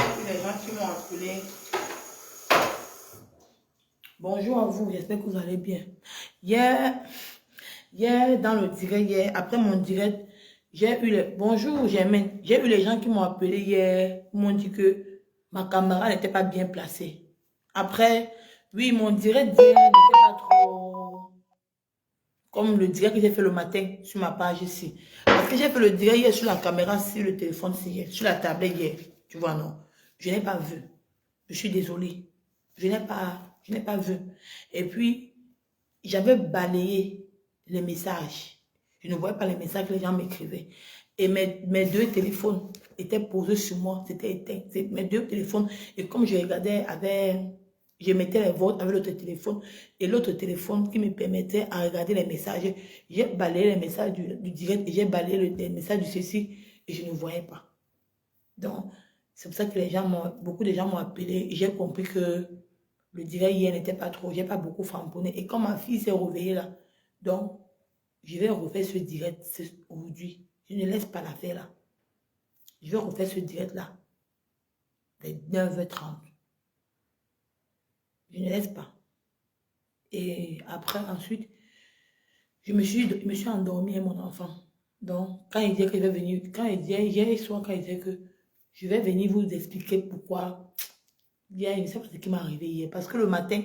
Les gens qui m'ont appelé. Bonjour à vous, j'espère que vous allez bien. Hier, dans le direct, après mon direct, j'ai eu les... Bonjour Germaine, j'ai eu les gens qui m'ont appelé hier, ils m'ont dit que ma caméra n'était pas bien placée. Après, oui, mon direct d'hier n'était pas trop comme le direct que j'ai fait le matin sur ma page ici. Parce que j'ai fait le direct hier sur la caméra, sur le téléphone hier, sur la tablette hier. Tu vois, non? Je n'ai pas vu. Je suis désolée. Je n'ai pas vu. Et puis, j'avais balayé les messages. Je ne voyais pas les messages que les gens m'écrivaient. Et mes deux téléphones étaient posés sur moi. C'était éteint. Mes deux téléphones. Et comme je regardais je mettais les vôtres avec l'autre téléphone. Et l'autre téléphone qui me permettait à regarder les messages. J'ai balayé les messages du direct et j'ai balayé les messages du ceci. Et je ne voyais pas. Donc, c'est pour ça que beaucoup de gens m'ont appelé. Et j'ai compris que le direct hier n'était pas trop. J'ai pas beaucoup framponné. Et quand ma fille s'est réveillée là, donc, je vais refaire ce direct aujourd'hui. Je ne laisse pas la faire là. Je vais refaire ce direct là. Vers 9h30. Je ne laisse pas. Et après, ensuite, je me suis endormie avec mon enfant. Donc, quand il disait qu'il va venir, quand il disait, hier soir, quand il disait que je vais venir vous expliquer pourquoi, il y a une chose qui m'est arrivé hier. Parce que le matin,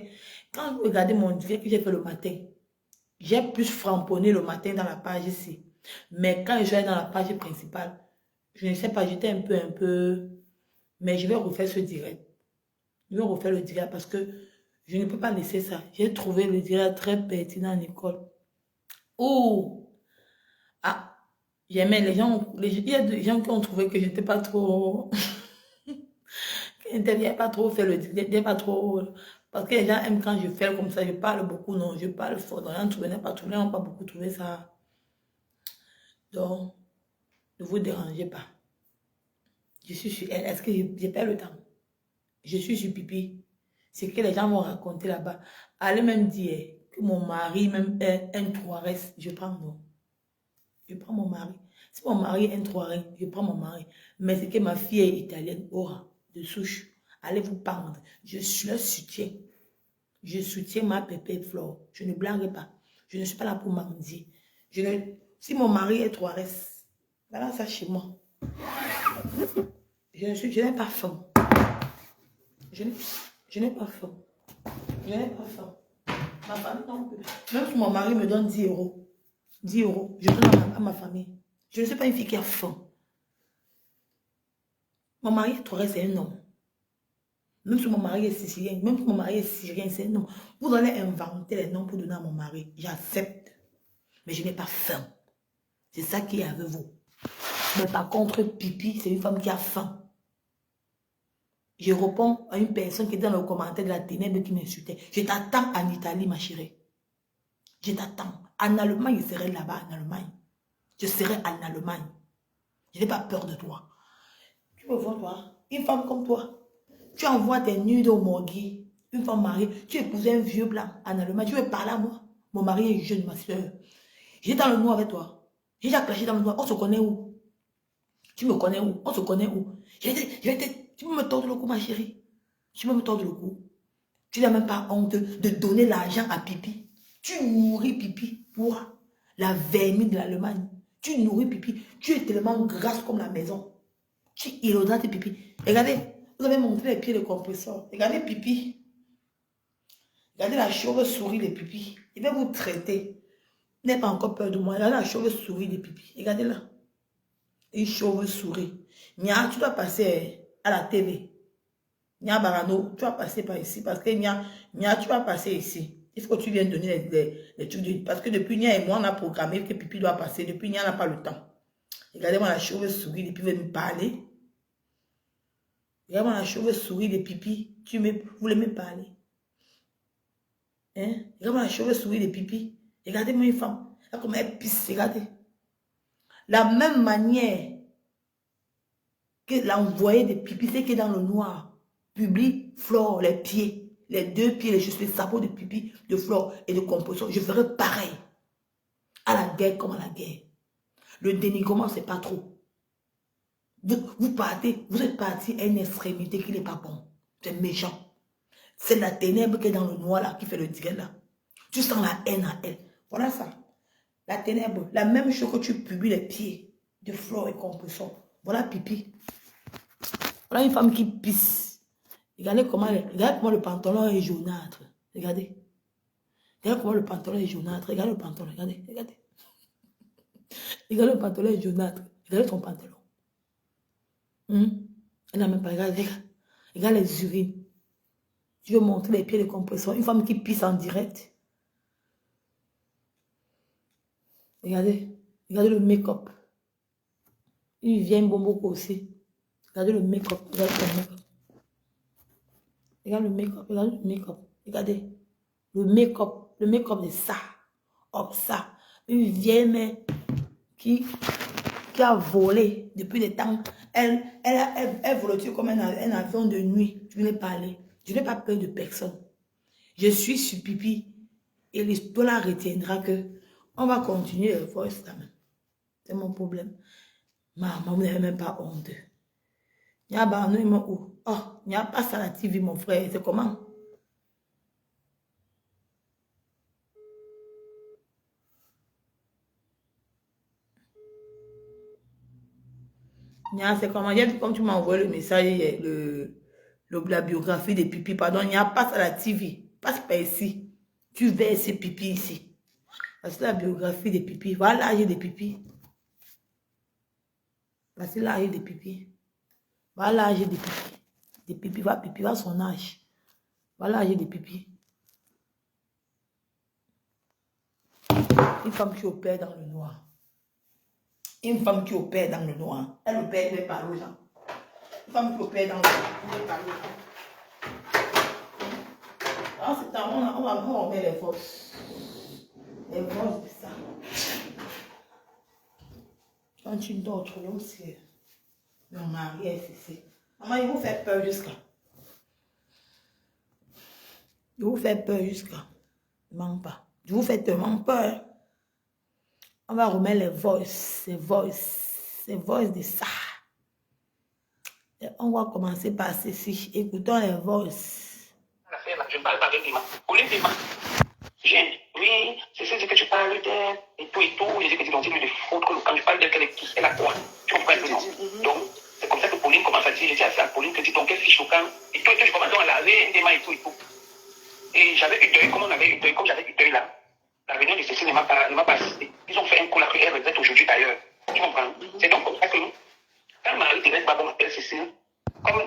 quand vous regardez mon direct que j'ai fait le matin, j'ai plus framponné le matin dans la page ici. Mais quand je suis dans la page principale, je ne sais pas, j'étais un peu... Mais je vais refaire ce direct. Je vais refaire le direct parce que je ne peux pas laisser ça. J'ai trouvé le direct très pertinent, Nicole. Oh! Ah! J'aimais il y a des gens qui ont trouvé que je n'étais pas trop... que je n'avais pas trop fait le direct, j'étais pas trop... Parce que les gens aiment quand je fais comme ça, je parle beaucoup, non, je parle fort. Donc, les gens n'ont pas beaucoup trouvé ça. Donc, ne vous dérangez pas. Je suis sur elle. Est-ce que j'ai pas le temps? Je suis sur pipi. C'est que les gens m'ont raconté là-bas. Allez même dire que mon mari même est un 3S. Je prends non. Je prends mon mari. Si mon mari est un 3S, je prends mon mari. Mais c'est que ma fille est italienne, aura, de souche. Allez vous pendre. Je suis le soutien. Je soutiens ma pépé Flore. Je ne blague pas. Je ne suis pas là pour mendier. Si mon mari est 3S, voilà ça chez moi. Je n'ai pas faim. Je n'ai pas faim. Je n'ai pas faim. Ma famille non plus. Même si mon mari me donne 10 euros, 10 euros, je donne à ma famille. Je ne suis pas une fille qui a faim. Mon mari est 3S, c'est un homme. Même si mon mari est sicilien, même si mon mari est syrien, c'est un homme. Vous allez inventer les noms pour donner à mon mari. J'accepte. Mais je n'ai pas faim. C'est ça qui est avec vous. Mais par contre, Pipi, c'est une femme qui a faim. Je réponds à une personne qui est dans le commentaire de la ténèbre qui m'insultait. Je t'attends en Italie, ma chérie. Je t'attends. En Allemagne, je serai là-bas, en Allemagne. Je serai en Allemagne. Je n'ai pas peur de toi. Tu me vois, toi, une femme comme toi. Tu envoies tes nudes au morgue. Une femme mariée. Tu épouses un vieux blanc en Allemagne. Tu veux parler à moi? Mon mari est jeune, ma soeur. J'étais dans le noir avec toi. J'ai déjà clashé dans le noir. On se connaît où? Tu me connais où? On se connaît où? Tu peux me tordre le cou, ma chérie. Tu peux me tordre le cou. Tu n'as même pas honte de donner l'argent à Pipi. Tu nourris Pipi pour la vermine de l'Allemagne. Tu nourris Pipi. Tu es tellement grasse comme la maison. Tu hydrates Pipi. Regardez, vous avez montré les pieds de compresseur. Regardez Pipi. Regardez la chauve-souris de Pipi. Il va vous traiter. Vous n'avez pas encore peur de moi. Regardez la chauve-souris de Pipi. Regardez-la. Une chauve-souris. Nia, tu dois passer à la TV. Nia Barano, tu vas passer par ici. Parce que Nia, tu vas passer ici. Il faut que tu viennes donner les trucs. Parce que depuis Nia et moi, on a programmé que Pipi doit passer. Depuis Nia n'a pas le temps. Regardez-moi la chauve-souris de Pipi veut me parler. Regardez-moi la chauve-souris de Pipi. Vous voulez me parler. Hein? Regardez-moi la chauve-souris de Pipi. Regardez-moi une femme. Là, comme elle pisse. Regardez. La même manière que l'envoyé de Pipi, c'est qui est dans le noir. Publie Flore, les pieds, les deux pieds, les chaussures, les sabots de Pipi, de Flore et de composition. Je ferai pareil. À la guerre comme à la guerre. Le dénigrement, c'est pas trop. Vous partez, vous êtes parti à une extrémité qui n'est pas bon. C'est méchant. C'est la ténèbre qui est dans le noir là, qui fait le direct là. Tu sens la haine à elle. Voilà ça. La ténèbre, la même chose que tu publies les pieds de flore et compression. Voilà pipi. Voilà une femme qui pisse. Regardez comment le pantalon est jaunâtre. Regardez. Regardez comment le pantalon est jaunâtre. Regardez le pantalon. Regardez. Regardez. Regardez le pantalon est jaunâtre. Regardez son pantalon. Elle n'a même pas regardé. Regarde les urines. Je vais montrer les pieds de compression. Une femme qui pisse en direct. Regardez. Regardez le make-up. Il vient Bomboko aussi. Regardez le make-up. Regardez le make-up. Regarde le make-up. Regardez le make-up. Regardez. Le make-up. Le make-up de ça. Hop, ça. Une vieille mère qui a volé depuis des temps. Elle vole comme un avion de nuit. Je n'ai pas parlé. Je n'ai pas peur de personne. Je suis sur pipi. Et l'histoire retiendra que on va continuer le voice quand même. C'est mon problème. Maman, vous n'avez même pas honte. Il y a où? Oh, il n'y a pas ça la TV, mon frère. C'est comment? C'est comment? J'ai vu comme tu m'as envoyé le message, la biographie des pipis. Pardon, il n'y a pas ça la TV. Passe par ici. Tu verses ces pipis ici. Voici la biographie des pipis. Voilà l'âge des pipis. Voici l'âge des pipis. Voilà l'âge des pipis. Des pipis, va son âge. Voilà l'âge des pipis. Une femme qui opère dans le noir. Une femme qui opère dans le noir. Elle opère, elle parle aux gens. Une femme qui opère dans le noir, elle parle aux gens. En ce temps, on va remettre les forces. Les forces de ça. Quand tu dors, tu vois aussi. Mon mari est ici. Maman, il vous fait peur jusqu'à. Il vous fait peur jusqu'à. Ne manque pas. Je vous fais tellement peur. On va remettre les voices de ça. Et on va commencer par ceci. Écoutons les voices. Je ne parle pas avec Dima. Pour les Dima, oui, c'est ce que tu parles d'elle, et tout, j'ai dit que tu dois dire de faute, quand je parle d'elle, qu'elle est qui, elle a quoi, tu comprends le nom. Donc, c'est comme ça que Pauline commence à dire, j'ai dit à Pauline que dis donc, quelle fille choquante, et toi, je commence à laver, Dima et tout. Et j'avais eu deuil, comme on avait eu deuil, comme j'avais eu deuil là. La réunion de Cécile ne m'a pas assisté. Ils ont fait un coup là que elle regrette aujourd'hui d'ailleurs. Tu comprends? C'est donc comme ça que quand Marie-Thérèse Babon m'appelle Cécile, comme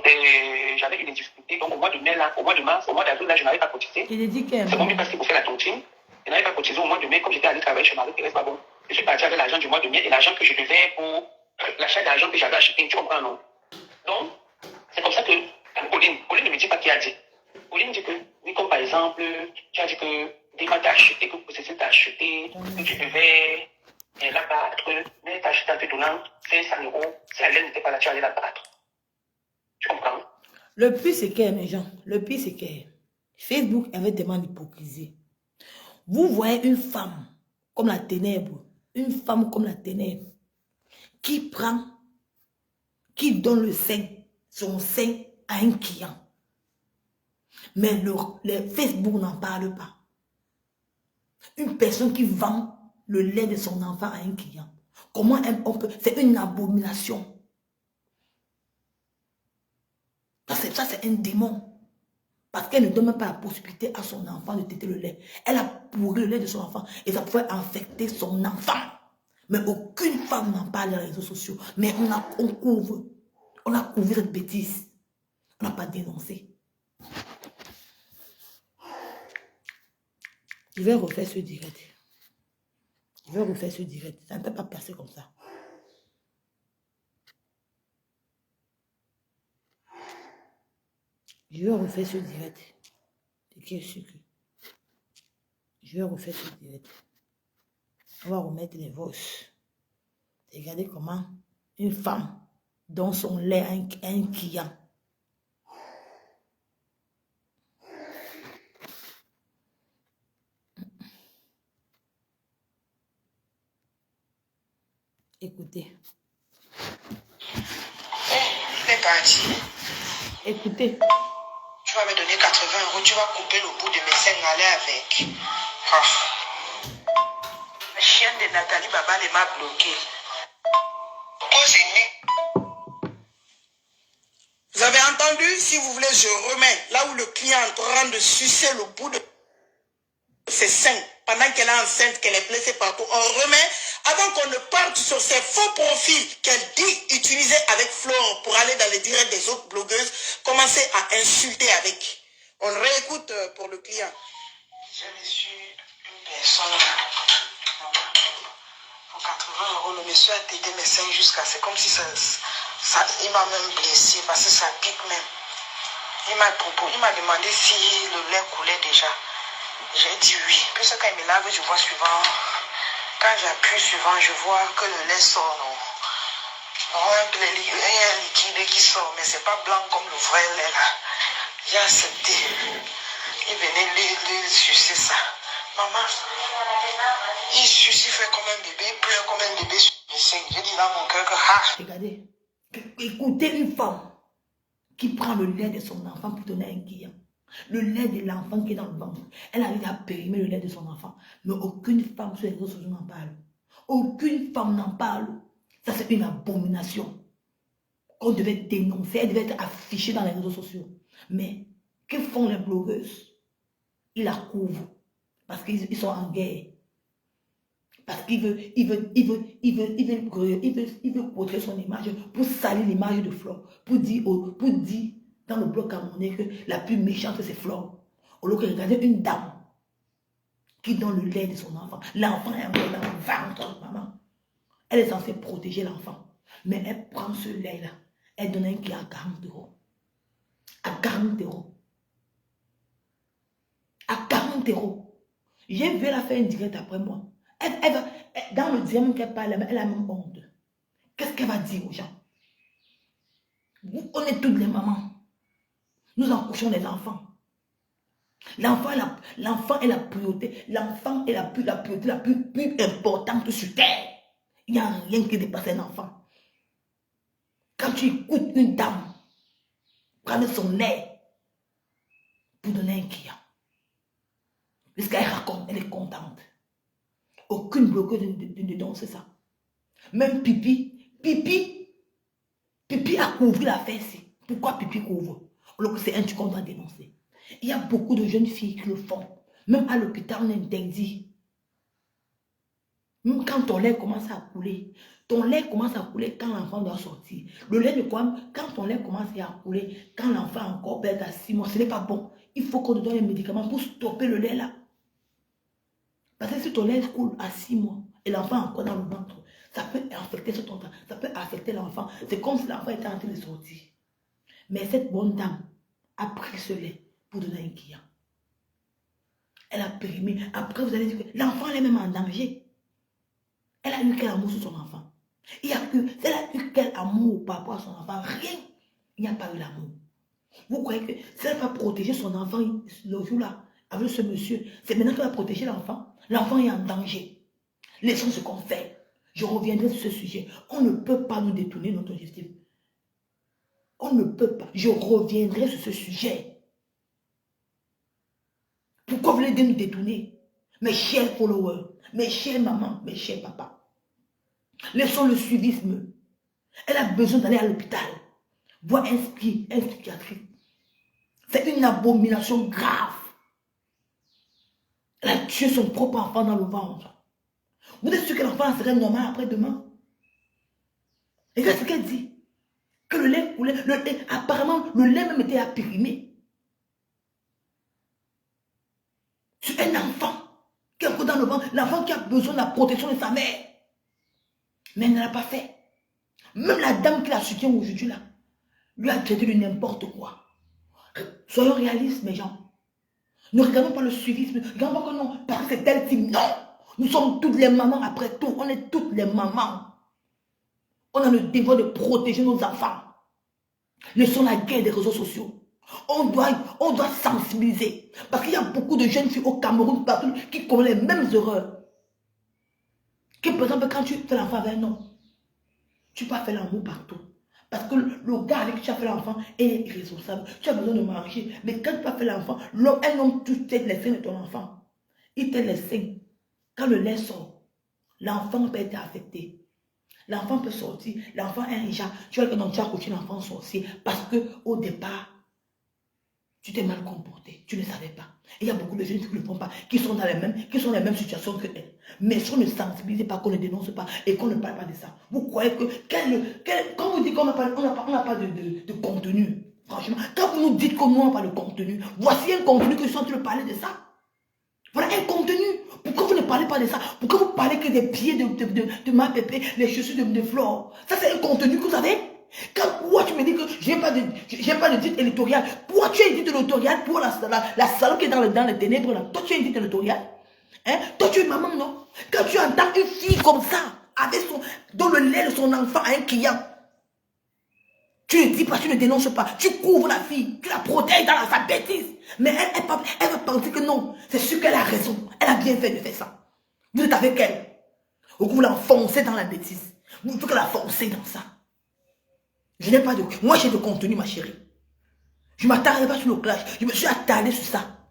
j'avais eu des difficultés, donc au mois de mai là, au mois de mars, au mois d'avril là, je n'avais pas cotisé. C'est bon, parce qu'il faut faire la tontine. Je n'avais pas cotisé au mois de mai, comme j'étais allé travailler chez Marie-Thérèse Babon. Je suis parti avec l'argent du mois de mai et l'argent que je devais pour l'achat d'argent que j'avais acheté. Tu comprends, non? Donc, c'est comme ça que Pauline ne me dit pas qui a dit. Pauline dit que, oui, comme par exemple, tu as dit que Dima t'a acheté, que Cécile t'a acheté, que tu devais la battre, mais t'as acheté en te donnant 500 €. Si elle n'était pas là, tu allais la battre. Tu comprends? Le pire, c'est que, mes gens, le pire, c'est que Facebook avait tellement d'hypocrisie. Vous voyez une femme comme la ténèbre, qui prend, qui donne son sein à un client. Mais le Facebook n'en parle pas. Une personne qui vend le lait de son enfant à un client. Comment on peut... C'est une abomination. Ça, c'est un démon. Parce qu'elle ne donne même pas la possibilité à son enfant de téter le lait. Elle a pourri le lait de son enfant et ça pouvait infecter son enfant. Mais aucune femme n'en parle dans les réseaux sociaux. Mais on couvre cette bêtise. On n'a pas dénoncé. Je vais refaire ce direct. Ça ne peut pas passer comme ça. Je vais refaire ce direct. On va remettre les voices. Regardez comment une femme donne son lait à un client. Écoutez. parti. Écoutez. Tu vas me donner 80 €, tu vas couper le bout de mes seins, aller avec. Oh. La chienne de Nathalie Baba m'a bloqué. Vous avez entendu? Si vous voulez, je remets là où le client est en train de sucer le bout de ses seins pendant qu'elle est enceinte, qu'elle est blessée partout. On remet avant qu'on ne parte sur ces faux profils qu'elle dit utiliser avec Flore pour aller dans les directs des autres blogueuses, commencer à insulter avec. On réécoute pour le client. J'ai reçu une personne pour 80 €. Le monsieur a tété mes seins jusqu'à... C'est comme si ça il m'a même blessé parce que ça pique même. Il m'a demandé si le lait coulait déjà. J'ai dit oui. Puis quand il me lave, je vois suivant. Quand j'appuie suivant, je vois que le lait sort. Il y a un liquide qui sort, mais c'est pas blanc comme le vrai lait là. J'ai accepté. Il venait lui sucer ça. Maman, il suce, il fait comme un bébé, il pleure comme un bébé sur les seins. J'ai dit dans mon cœur que Regardez, écoutez une femme qui prend le lait de son enfant pour donner à un client. Le lait de l'enfant qui est dans le ventre. Elle arrive à périmer le lait de son enfant. Mais aucune femme sur les réseaux sociaux n'en parle. Aucune femme n'en parle. Ça, c'est une abomination qu'on devait dénoncer. Elle devait être affichée dans les réseaux sociaux. Mais que font les blogueuses? Ils la couvrent. Parce qu'ils sont en guerre. Parce qu'il veut protéger son image pour salir l'image de Flore. Pour dire dans le bloc camerounais que la plus méchante c'est Flore. Au lieu de regarder une dame qui donne le lait de son enfant. L'enfant est encore dans le ventre, maman. Elle est censée protéger l'enfant. Mais elle prend ce lait-là. Elle donne un qui à 40 €. À 40 €. À 40 €. J'ai vu la faire une direct après moi. Dans le diamant qu'elle parle, elle a même honte. Qu'est-ce qu'elle va dire aux gens? On est toutes les mamans. Nous accouchons les enfants. L'enfant est la priorité. L'enfant est la priorité la plus importante sur terre. Il n'y a rien qui dépasse un enfant. Quand tu écoutes une dame prendre son lait pour donner un client, puisqu'elle raconte, elle est contente. Aucune bloqueuse ne danse ça. Même Pipi a couvert la fesse. Pourquoi Pipi couvre? Alors que c'est un truc qu'on doit dénoncer. Il y a beaucoup de jeunes filles qui le font. Même à l'hôpital, on interdit. Même quand ton lait commence à couler. Ton lait commence à couler quand l'enfant doit sortir. Le lait de quoi? Quand ton lait commence à couler, quand l'enfant est encore bête à 6 mois, ce n'est pas bon. Il faut qu'on te donne un médicament pour stopper le lait là. Parce que si ton lait coule à 6 mois et l'enfant est encore dans le ventre, ça peut affecter ce temps, ça peut affecter l'enfant. C'est comme si l'enfant était en train de sortir. Mais cette bonne dame a pris ce lait pour donner un client. Elle a périmé. Après, vous allez dire que l'enfant est même en danger. Elle a eu quel amour sur son enfant? Elle a eu quel amour par rapport à son enfant? Rien. Il n'y a pas eu l'amour. Vous croyez que si elle va protéger son enfant le jour-là, avec ce monsieur, c'est maintenant qu'elle va protéger l'enfant? L'enfant est en danger. Laissons ce qu'on fait. Je reviendrai sur ce sujet. On ne peut pas nous détourner notre objectif. On ne peut pas. Je reviendrai sur ce sujet. Pourquoi vous voulez nous détourner? Mes chers followers, mes chers mamans, mes chers papas. Laissons le suivisme. Elle a besoin d'aller à l'hôpital. Voir un psychiatrique. C'est une abomination grave. Elle a tué son propre enfant dans le ventre. Vous êtes sûr que l'enfant serait normal après-demain? Et qu'est-ce qu'elle dit? Que le lait coulait, apparemment, le lait même était périmé. C'est un enfant qui est encore dans le ventre, l'enfant qui a besoin de la protection de sa mère. Mais elle ne l'a pas fait. Même la dame qui la soutient aujourd'hui là, lui a traité de n'importe quoi. Soyons réalistes, mes gens. Ne regardons pas le suivisme. Regardons pas que non, parce que c'est tel type. Non. Nous sommes toutes les mamans après tout. On est toutes les mamans. On a le devoir de protéger nos enfants. Laissons la guerre des réseaux sociaux. On doit sensibiliser. Parce qu'il y a beaucoup de jeunes filles au Cameroun partout qui commettent les mêmes erreurs. Que par exemple, quand tu fais l'enfant avec un homme, tu peux faire l'amour partout. Parce que le gars avec qui tu as fait l'enfant est irresponsable. Tu as besoin de manger. Mais quand tu as fait l'enfant, un homme touche les seins de ton enfant. Il t'aide les seins. Quand le lait sort, l'enfant peut être affecté. L'enfant peut sortir. L'enfant est un chat. Tu vois que tu as coaché l'enfant sorcier. Parce que au départ, tu t'es mal comporté. Tu ne savais pas. Et il y a beaucoup de jeunes qui ne le font pas, qui sont dans les mêmes situations que elles. Mais si on ne sensibilise pas, qu'on ne dénonce pas et qu'on ne parle pas de ça, vous croyez que quand vous dites qu'on n'a pas, de contenu, franchement, quand vous nous dites qu'on n'a pas de contenu, voici un contenu que je suis en train de parler de ça. Voilà un contenu. Pourquoi vous ne parlez pas de ça? Pourquoi vous parlez que des pieds de ma pépé, les chaussures de Flore? Ça, c'est un contenu que vous avez. Quand moi, tu me dis que je n'ai pas de titre éditorial, pourquoi tu as un titre éditorial pour la salope qui est dans les ténèbres là? Toi, tu as un titre éditorial. Hein? Toi, tu es maman, non? Quand tu entends une fille comme ça, avec dans le lait de son enfant à un client, tu ne dis pas, tu ne dénonces pas, tu couvres la fille, tu la protèges dans sa bêtise. Mais elle va penser que non, c'est sûr qu'elle a raison, elle a bien fait de faire ça. Vous êtes avec elle. Vous l'enfoncez dans la bêtise. Vous pouvez la forcer dans ça. Je n'ai pas de... Moi, j'ai de contenu, ma chérie. Je ne m'attardais pas sur le clash. Je me suis attardé sur ça.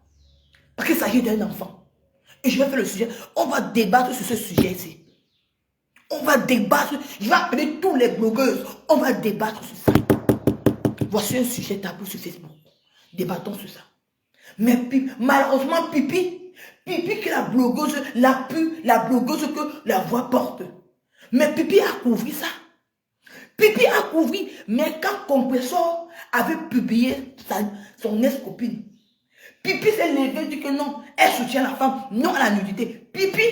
Parce qu'il s'agit d'un enfant. Et je vais faire le sujet. On va débattre sur ce sujet-ci. On va débattre. Je vais appeler tous les blogueuses. On va débattre sur ça. Voici un sujet tabou sur Facebook. Débattons sur ça. Mais malheureusement, Pipi qui est la blogueuse que la voix porte. Mais Pipi a couvert ça. Pipi a couvert, mais quand Compressor avait publié son ex-copine, Pipi s'est levé et dit que non, elle soutient la femme, non à la nudité. Pipi,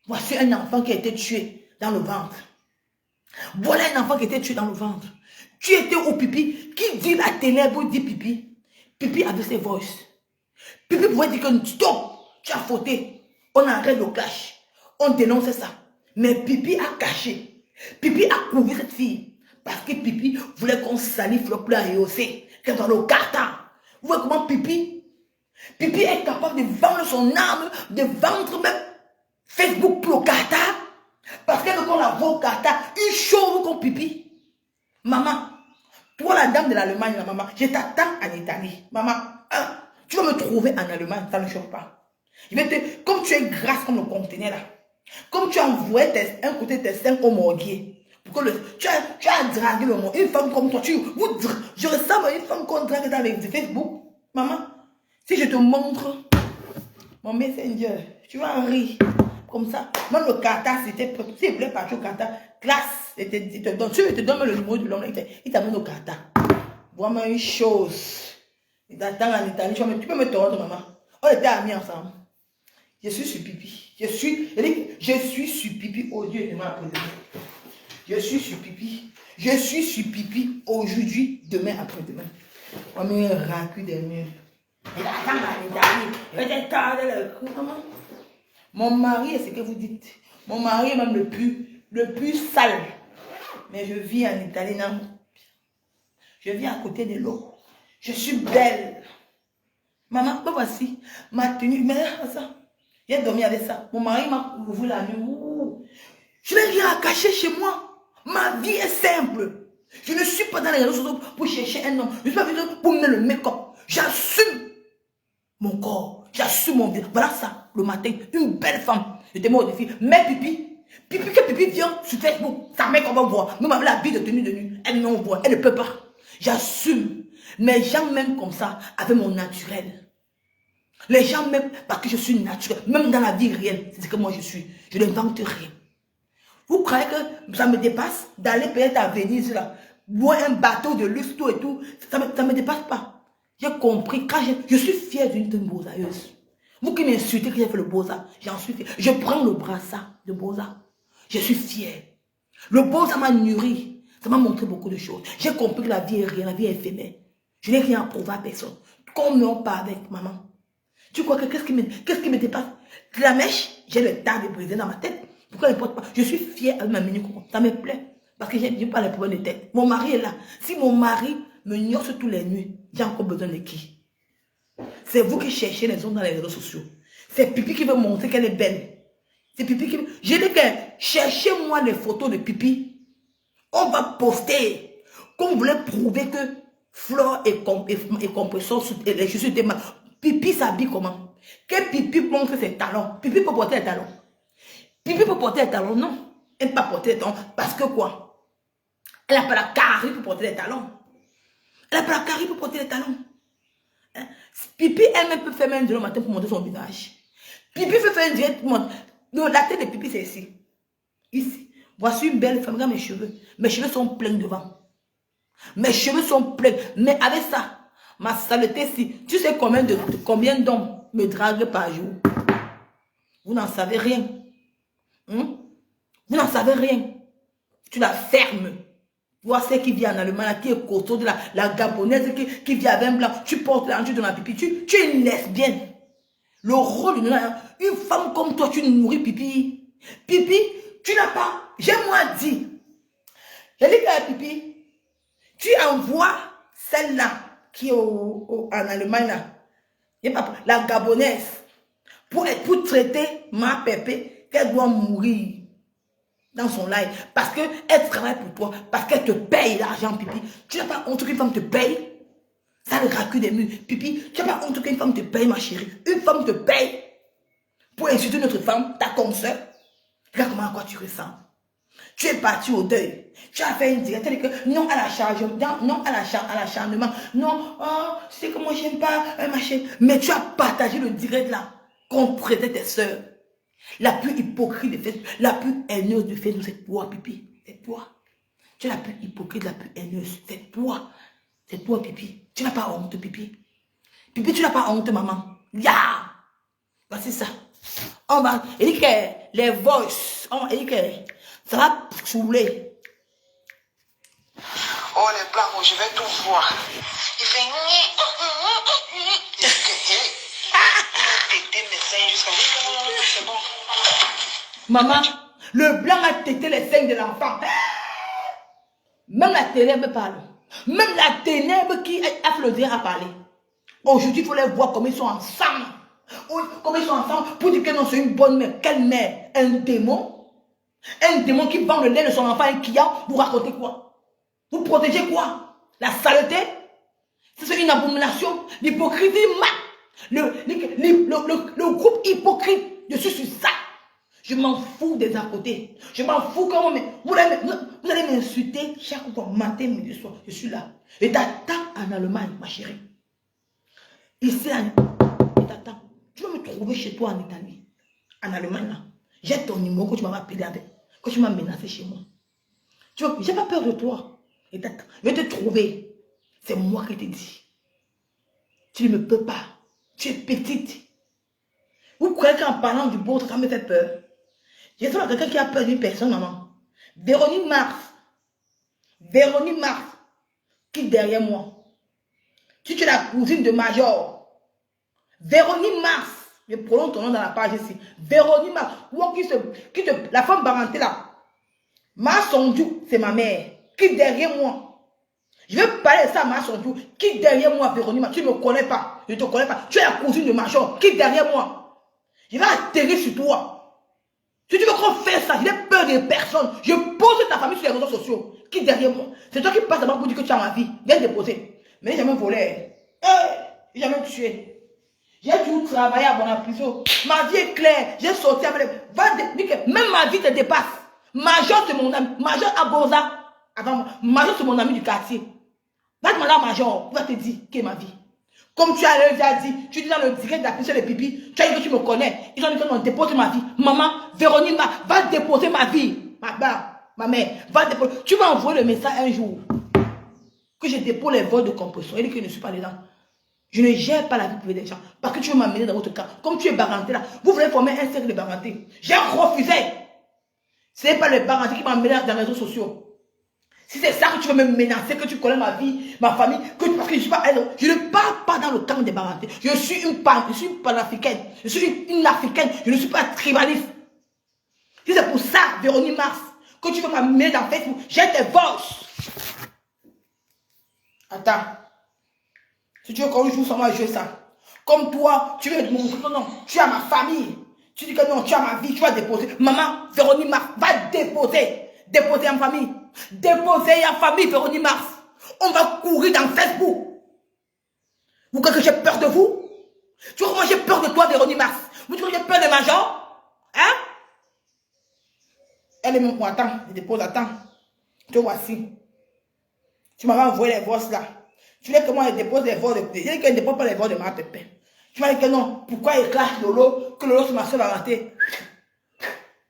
voici un enfant qui a été tué dans le ventre. Voilà un enfant qui a été tué dans le ventre. Tu étais au Pipi, qui dit la ténèbre, dit Pipi. Pipi avait ses voices. Pipi pouvait dire que stop, tu as fauté. On arrête le clash. On dénonce ça. Mais Pipi a caché. Pipi a couvert cette fille. Parce que Pipi voulait qu'on salisse le plat et aussi. Qu'elle dans le carton. Vous voyez comment Pipi est capable de vendre son âme, de vendre même Facebook pour le carton. Parce qu'elle veut qu'on la voit au carton. Une chose comme Pipi. Maman, toi la dame de l'Allemagne, la maman, je t'attends en Italie. Maman, tu vas me trouver en Allemagne, ça ne change pas. Comme tu es grasse comme le conteneur là. Comme tu envoies un côté tes seins au morguier. Pour que tu as dragué le monde. Une femme comme toi, je ressemble à une femme qu'on drague dans les Facebook. Maman, si je te montre mon messenger, tu vas rire. Comme ça. Même le kata, c'était... S'il voulait partir au kata, classe, il te donne. Tu te donnes le numéro de l'homme, il t'amène au kata. Vois-moi une chose. Il t'attend en Italie. Tu peux me tordre, maman. On était amis ensemble. Je suis sur Pipi. Je suis sur Pipi aujourd'hui et demain après-demain. Je suis sur Pipi. Je suis sur Pipi aujourd'hui, demain après-demain. On met un racu des murs. Il attend en Italie. Mon mari, c'est ce que vous dites. Mon mari est même le plus sale. Mais je vis en Italie, non. Je vis à côté de l'eau. Je suis belle. Maman, me voici. Ma tenue, mais ça. J'ai dormi avec ça. Mon mari m'a ouvert la nuit. Je n'ai rien à cacher chez moi. Ma vie est simple. Je ne suis pas dans les réseaux sociaux pour chercher un homme. Je suis pas venu pour mener le make-up. J'assume mon corps. J'assume mon vie. Voilà ça, le matin. Une belle femme. Je te mets au défi. Mais Pipi que Pipi vient sur Facebook. Sa mère qu'on va voir. Même avec la vie de tenue de nuit. Elle n'en voit. Elle ne peut pas. J'assume. Mais les gens m'aiment comme ça, avec mon naturel. Les gens m'aiment parce que je suis naturel. Même dans la vie réelle, c'est ce que moi je suis. Je n'invente rien. Vous croyez que ça me dépasse d'aller peut-être à Venise, là, boire un bateau de luxe, tout et tout. Ça me dépasse pas. J'ai compris. Quand je suis fière d'une beaux-ailleuse. Vous qui m'insultez que j'ai fait le beaux-arts, j'en suis fière. Je prends le brassard de beaux-arts. Je suis fière. Le beaux-arts m'a nourri. Ça m'a montré beaucoup de choses. J'ai compris que la vie est rien, la vie est éphémère. Je n'ai rien à prouver à personne. Comme on parle avec maman. Tu crois que qu'est-ce qui me dépasse? La mèche, j'ai le tas de briser dans ma tête. Pourquoi elle ne porte pas? Je suis fière de ma minute. Ça me plaît. Parce que je n'ai pas les problèmes de tête. Mon mari est là. Si mon mari me gnosse toutes les nuits, j'ai encore besoin de qui? C'est vous qui cherchez les hommes dans les réseaux sociaux. C'est Pipi qui veut montrer qu'elle est belle. C'est Pipi qui veut... Je dis que cherchez-moi les photos de Pipi. On va poster. Quand vous voulez prouver que Flore et Compression, les chaussures étaient mal, Pipi s'habille comment? Que Pipi montre ses talons. Pipi peut porter les talons. Pipi peut porter les talons, non. Elle ne peut pas porter les talons. Parce que quoi? Elle n'a pas la carré pour porter les talons. Elle n'a pas la carré pour porter les talons. Hein? Pipi, elle-même peut faire même de le matin pour monter son visage. Pipi peut faire une direct pour montrer. Non, la tête de Pipi, c'est ici. Ici. Voici une belle femme. Regarde mes cheveux. Mes cheveux sont pleins devant. Mes cheveux sont pleins. Mais avec ça, ma saleté, si. Tu sais combien d'hommes me draguent par jour? Vous n'en savez rien. Hein? Vous n'en savez rien. Tu la fermes. Vois ce qui vient en Allemagne, qui est costaud de la gabonaise, qui vient avec un blanc. Tu portes la hanche de la Pipi. Tu es une lesbienne. Le rôle d'une une femme comme toi, tu nourris Pipi. Pipi, tu n'as pas. J'ai moi dit. J'ai dit à Pipi, tu envoies celle-là qui est en Allemagne, là, la gabonaise, pour traiter ma pépé, qu'elle doit mourir dans son live. Parce qu'elle travaille pour toi, parce qu'elle te paye l'argent, Pipi. Tu n'as pas honte qu'une femme te paye? Ça le recul des murs. Pipi, tu n'as pas honte qu'une femme te paye, ma chérie. Une femme te paye pour insulter notre femme, ta consoeur. Regarde comment à quoi tu ressens. Tu es parti au deuil. Tu as fait une direct. Non à la charge. Non à l'acharnement. Non, oh, c'est que moi j'aime pas machin. Mais tu as partagé le direct là. Qu'on traitait tes soeurs. La plus hypocrite de fait, la plus haineuse de fait, c'est toi, Pipi. C'est toi. Tu es la plus hypocrite, la plus haineuse. C'est toi. C'est toi, Pipi. Tu n'as pas honte, Pipi. Pipi, tu n'as pas honte, maman. Ya! Voici ça. On va. Il dit que les voices. Il dit que ça va saouler. Oh, les blancs, je vais tout voir. Il fait. C'est bon. Maman, le blanc a tété les seins de l'enfant. Même la ténèbre parle. Même la ténèbre qui a fait le dire à parler. Aujourd'hui, il faut les voir comme ils sont ensemble. Comme ils sont ensemble pour dire que non, c'est une bonne mère. Quelle mère? Un démon? Un démon qui vend le lait de son enfant et qui a, vous racontez quoi? Vous protégez quoi? La saleté? C'est une abomination. L'hypocrisie, le groupe hypocrite. Je suis sur ça. Je m'en fous des à côté. Je m'en fous comment vous allez m'insulter chaque fois, matin, midi, soir. Je suis là. Et t'attends en Allemagne, ma chérie. Ici, et t'attends. Tu vas me trouver chez toi en Italie. En Allemagne, là. J'ai ton numéro que tu m'as appelé avec. Que tu m'as menacé chez moi. Tu vois, j'ai pas peur de toi. Et t'attends. Je vais te trouver. C'est moi qui t'ai dit. Tu ne me peux pas. Tu es petite. Vous croyez qu'en parlant du beau, ça me fait peur? J'ai trouvé quelqu'un qui a peur d'une personne, maman. Véronique Mars. Véronique Mars. Qui est derrière moi? Si tu es la cousine de Major. Véronique Mars. Je prononce ton nom dans la page ici. Véronique Mars. La femme parenté là. Ma Sondou, c'est ma mère. Qui est derrière moi? Je vais parler de ça à Ma Sondou. Qui est derrière moi, Véronique Mars? Tu ne me connais pas. Je ne te connais pas. Tu es la cousine de Major. Qui est derrière moi? Je vais atterrir sur toi. Si tu veux qu'on fasse ça, je n'ai peur de personne. Je pose ta famille sur les réseaux sociaux. Qui est derrière moi? C'est toi qui passes d'abord pour dire que tu as ma vie. Viens déposer. Mais j'ai jamais volé. J'ai jamais tué. J'ai toujours travaillé à la prison. Ma vie est claire. J'ai sorti avec les... Même ma vie te dépasse. Major, c'est mon ami. Major Aboza. Avant moi. Major, c'est mon ami du quartier. Va demander à Major. Il va te dire quelle est ma vie. Comme tu as déjà dit, tu dis dans le direct de la prison de Pipi, tu as dit que tu me connais. Ils ont dit qu'ils vont déposer ma vie. Maman, Véronique, va déposer ma vie. Ma mère, va déposer. Tu vas envoyer le message un jour que je dépose les vols de compression. Il dit que je ne suis pas dedans. Je ne gère pas la vie privée des gens. Parce que tu veux m'amener dans votre cas. Comme tu es baranté là, vous voulez former un cercle de baranté. J'ai refusé. Ce n'est pas le baranté qui m'a amené dans les réseaux sociaux. Si c'est ça que tu veux me menacer, que tu connais ma vie, ma famille, parce que je ne suis pas elle, je ne parle pas dans le camp des barantés. Je suis une panafricaine. Je suis une africaine. Je ne suis pas tribaliste. Si c'est pour ça, Véronique Mars, que tu veux m'amener dans Facebook, j'ai tes voices. Attends. Si tu veux qu'on joue sans moi, jouer ça. Comme toi, tu veux me montrer, non, tu as ma famille. Tu dis que non, tu as ma vie, tu vas déposer. Maman, Véronique Mars, va déposer. Déposer en famille. Déposer en famille, Véronique Mars. On va courir dans Facebook. Vous croyez que j'ai peur de vous? Tu crois que moi j'ai peur de toi, Véronique Mars? Vous croyez que j'ai peur de Major? Hein? Elle est mon... Attends, je dépose, attends. Te voici. Tu m'avais envoyé les voix là. Tu voulais que moi je dépose les voix de... Je dis qu'elle ne dépose pas les voix de ma pépé. Tu m'as dit que non. Pourquoi il clash Lolo? Que Lolo c'est ma soeur Baranté.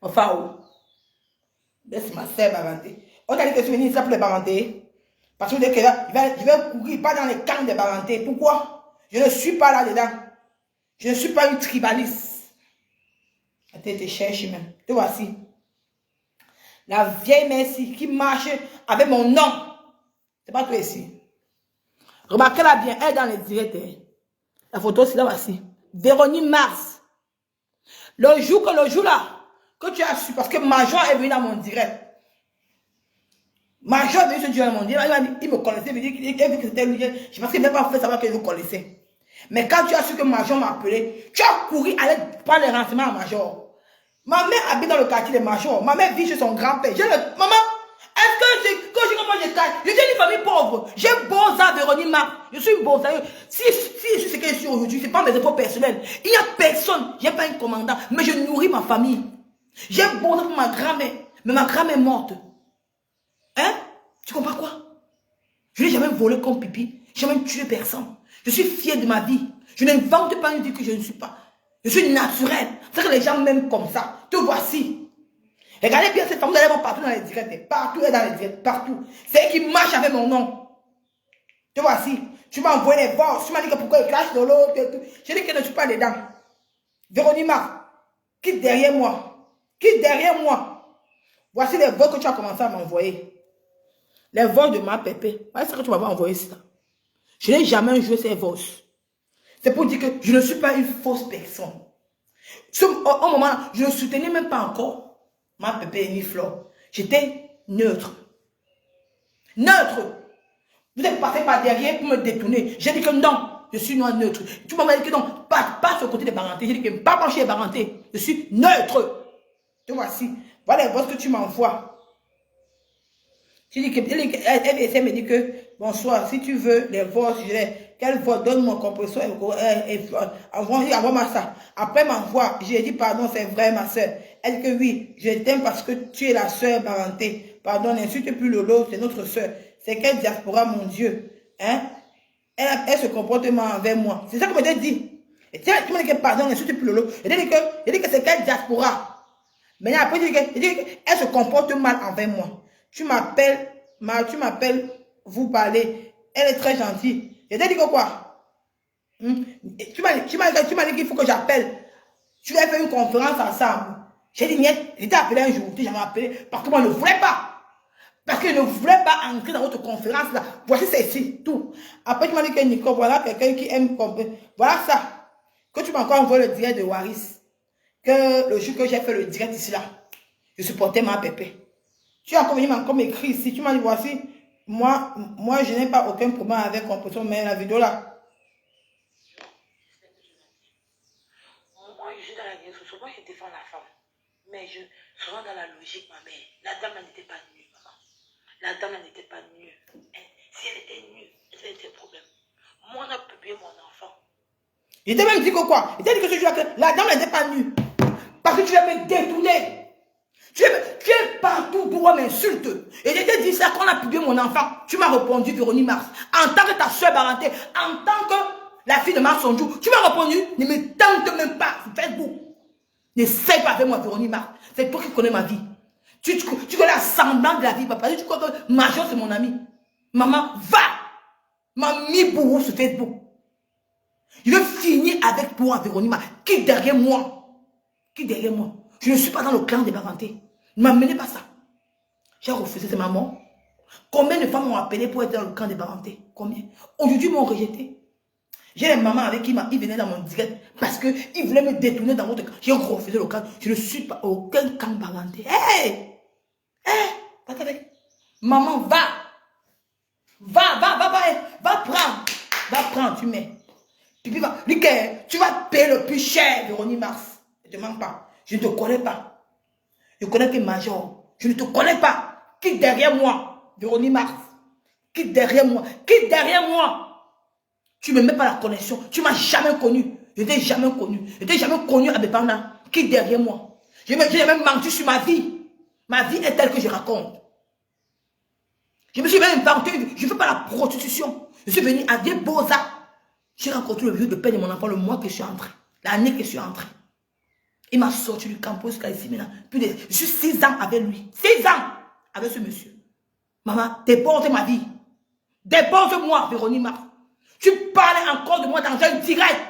Enfin, oh. Laisse ma soeur Baranté. On t'a dit que tu venais ici pour les Baranté. Parce que dès que là, je vais courir pas dans les camps des Baranté. Pourquoi? Je ne suis pas là-dedans. Je ne suis pas une tribaliste. Attends, te cherche même. Te voici. La vieille merci qui marche avec mon nom. C'est pas toi ici. Remarquez-la bien, elle est dans les directs. La photo, c'est là, voici. Véronique Mars. Le jour là, que tu as su, parce que Major est venu dans mon direct. Major est venu dans mon direct. Il me connaissait, il dit que c'était lui. Je pense qu'il n'a pas fait savoir que vous connaissez. Mais quand tu as su que Major m'a appelé, tu as couru aller prendre les renseignements à Major. Ma mère habite dans le quartier de Major. Ma mère vit chez son grand-père. Maman, est-ce que quand je caille, je suis une famille pauvre. J'ai beau ça, Véronique Marc. Je suis beau ça. Si je suis ce que je suis aujourd'hui, ce n'est pas mes efforts personnels. Il n'y a personne. Je n'ai pas un commandant. Mais je nourris ma famille. J'ai beau ça pour ma grand-mère. Mais ma grand-mère est morte. Hein? Tu comprends quoi? Je n'ai jamais volé comme pipi. Je n'ai jamais tué personne. Je suis fière de ma vie. Je n'invente pas une vie que je ne suis pas. Je suis naturelle. C'est que les gens m'aiment comme ça. Te voici. Regardez bien cette femme, vous allez voir partout dans les directs. Partout elle est dans les directs. Partout. C'est elle qui marche avec mon nom. Te voici. Tu m'as envoyé les voix. Tu m'as dit que pourquoi il crache dans l'eau. Je dis que je ne suis pas dedans. Véronique, quitte derrière moi. Quitte derrière moi. Voici les voix que tu as commencé à m'envoyer. Les voix de ma pépé. Voici ce que tu m'avais envoyé ça. Je n'ai jamais joué ces voix. C'est pour dire que je ne suis pas une fausse personne. Au moment là, je ne soutenais même pas encore ma pépé ni Flore. J'étais neutre. Neutre. Vous êtes passé par derrière pour me détourner. J'ai dit que non, je suis non neutre. Tu m'as dit que non, pas sur le côté des Barantés. J'ai dit que pas pencher les Barantés. Je suis neutre. Te voici. Voilà les voix que tu m'envoies. Elle me dit que bonsoir, si tu veux les voix, quelle voix, donne mon compresseur, envoie-moi ça. Après m'envoie, j'ai dit pardon, c'est vrai ma soeur. Elle dit que oui, je t'aime parce que tu es la soeur Baranté. Pardon, n'insulte plus Lolo, c'est notre soeur. C'est quelle diaspora, mon Dieu. Hein? Elle se comporte mal envers moi. C'est ça que je t'ai dit. Et tu m'as dit que pardon, n'insulte plus Lolo. Elle dit que c'est quelle diaspora. Mais après, elle dit qu'elle se comporte mal envers moi. Tu m'appelles, vous parlez. Elle est très gentille. Je t'ai dit que quoi? Tu m'as dit qu'il faut que j'appelle. Tu vas faire une conférence ensemble. J'ai dit, niet, je t'ai appelé un jour, tu jamais appelé, parce que moi je ne voulais pas. Parce que je ne voulais pas entrer dans votre conférence là. Voici ceci, tout. Après, tu m'as dit que Nico, voilà quelqu'un qui aime comprendre. Voilà ça. Que tu m'as encore envoyé le direct de Waris. Que le jour que j'ai fait le direct ici là, je supportais ma pépé. Tu as encore écrit ici, tu m'as dit, voici, moi, je n'ai pas aucun problème avec compression, mais la vidéo là. Moi, je suis dans la guerre, moi, je défends la femme. Mais je rentre dans la logique, ma mère. La dame, elle n'était pas nue, maman. La dame, elle n'était pas nue. Si elle était nue, elle était problème. Moi, on a publié mon enfant. Il t'a même dit que quoi? Il t'a dit que ce jour-là, la dame, elle n'était pas nue. Parce que tu vas me détourner. Tu es partout pour m'insulte. Et je t'ai dit ça quand on a publié mon enfant. Tu m'as répondu, Véronique Mars. En tant que ta soeur Baranté, en tant que la fille de Marsonjou, tu m'as répondu, ne me tente même pas sur Facebook. N'essaie pas avec moi, Véronique Mars. C'est toi qui connais ma vie. Tu connais la semblance de la vie, papa. Tu crois que Major, c'est mon ami. Maman, va. M'a mis bourreau sur Facebook. Je veux finir avec toi, Véronique Mars. Qui derrière moi? Qui derrière moi? Je ne suis pas dans le clan des Baranté. Ne m'amenez pas ça. J'ai refusé, c'est maman. Combien de femmes m'ont appelé pour être dans le clan des Baranté? Combien? Aujourd'hui, ils m'ont rejeté. J'ai les mamans avec qui ils venaient dans mon direct parce qu'ils voulaient me détourner dans votre camp. J'ai refusé le camp. Je ne suis pas aucun camp Baranté. Hé! Hé! Va avec. Maman, va! Va prendre. Va prendre, tu mets. Puis va. Tu vas payer le plus cher, Véronique Mars. Ne te mens pas. Je ne te connais pas. Je connais que Major. Je ne te connais pas. Qui derrière moi? Véronique Mars. Quitte derrière moi. Quitte derrière moi. Tu ne me mets pas la connexion. Tu ne m'as jamais connu. Je ne t'ai jamais connu. Je ne t'ai jamais connu à Bépanda. Quitte derrière moi. J'ai même menti sur ma vie. Ma vie est telle que je raconte. Je me suis même inventé. Je ne fais pas la prostitution. Je suis venu à des beaux-arts. J'ai rencontré le vieux de peine de mon enfant le mois que je suis entré. L'année que je suis entré. Il m'a sorti du campus jusqu'à ici maintenant. Je suis 6 ans avec lui. 6 ans avec ce monsieur. Maman, déporte ma vie. Déporte-moi, Véronique Mars. Tu parlais encore de moi dans un direct.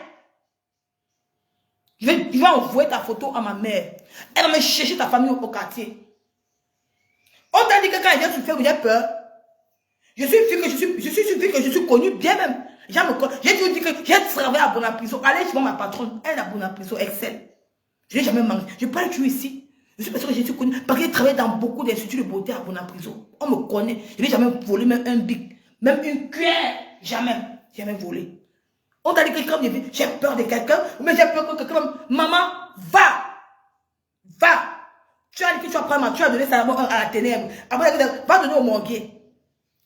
Je vais envoyer ta photo à ma mère. Elle va me chercher ta famille au quartier. On t'a dit que quand elle vient se faire, vous avez peur. Je suis sûr que je suis connue bien même. J'ai dit que j'ai travaillé à Bonaprison. Allez, je vois ma patronne. Elle est à Bonaprison, Excel. Je n'ai jamais mangé. Je parle toujours ici. Je suis parce que je suis connue. Parce que j'ai travaillé dans beaucoup d'instituts de beauté à Bonaprison. On me connaît. Je n'ai jamais volé même un bic. Même une cuillère. Jamais. Jamais volé. On t'a dit que comme j'ai peur de quelqu'un. Mais j'ai peur que quelqu'un. Maman, va. Va. Tu as dit que tu vas prendre tu as donné ça à la ténèbre. Après, va donner au morguier.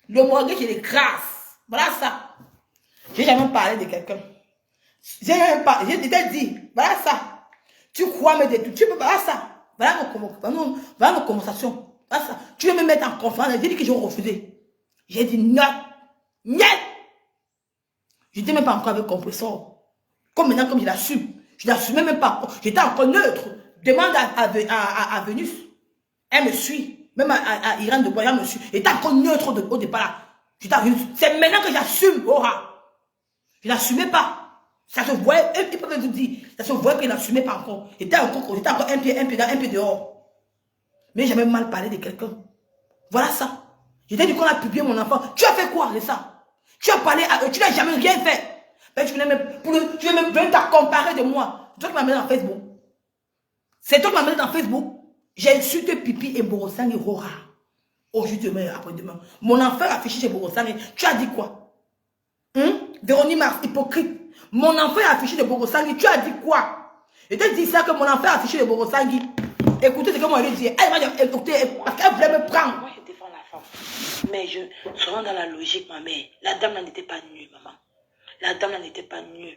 Le morguier, j'ai des grâces. Voilà ça. J'ai jamais parlé de quelqu'un. J'ai jamais parlé. J'ai dit, voilà ça. Tu crois me détruire. Tu peux, voilà ça. Voilà nos conversations. Voilà ça. Tu veux me mettre en conférence. J'ai dit que j'ai refusé. J'ai dit non. Niet. Je n'étais même pas encore avec compresseur. Comme maintenant, comme je l'assume. Je ne l'assumais même pas. J'étais encore neutre. Demande à Vénus. Elle me suit. Même à Irène de Bois, elle me suit. J'étais encore neutre au départ là. J'étais à Vénus. C'est maintenant que j'assume. Je n'assumais pas. Ça se voyait, ils peuvent vous dire, ça se voyait qu'il n'assumait pas encore. J'étais encore un pied dans, un pied dehors. Mais j'avais mal parlé de quelqu'un. Voilà ça. J'étais dit qu'on a publié mon enfant. Tu as fait quoi de ça? Tu as parlé à eux, tu n'as jamais rien fait. Mais tu veux même venir te comparer de moi. C'est toi qui m'as mis dans Facebook. C'est toi qui m'as mis dans Facebook. J'ai insulté Pipi et Borosang et Rora. Aujourd'hui, demain, après-demain. Mon enfant a affiché chez Borosang. Tu as dit quoi? Véronique Mars, hypocrite. Mon enfant a affiché de Borosangui. Tu as dit quoi? Je te dis ça que mon enfant a affiché de Borosangui. Écoutez ce que moi je dis. Elle m'a dit écoutez parce qu'elle voulait me prendre. Moi je défends la femme. Mais je serais dans la logique, ma mère. La dame n'était pas nue, maman. La dame n'était pas nue.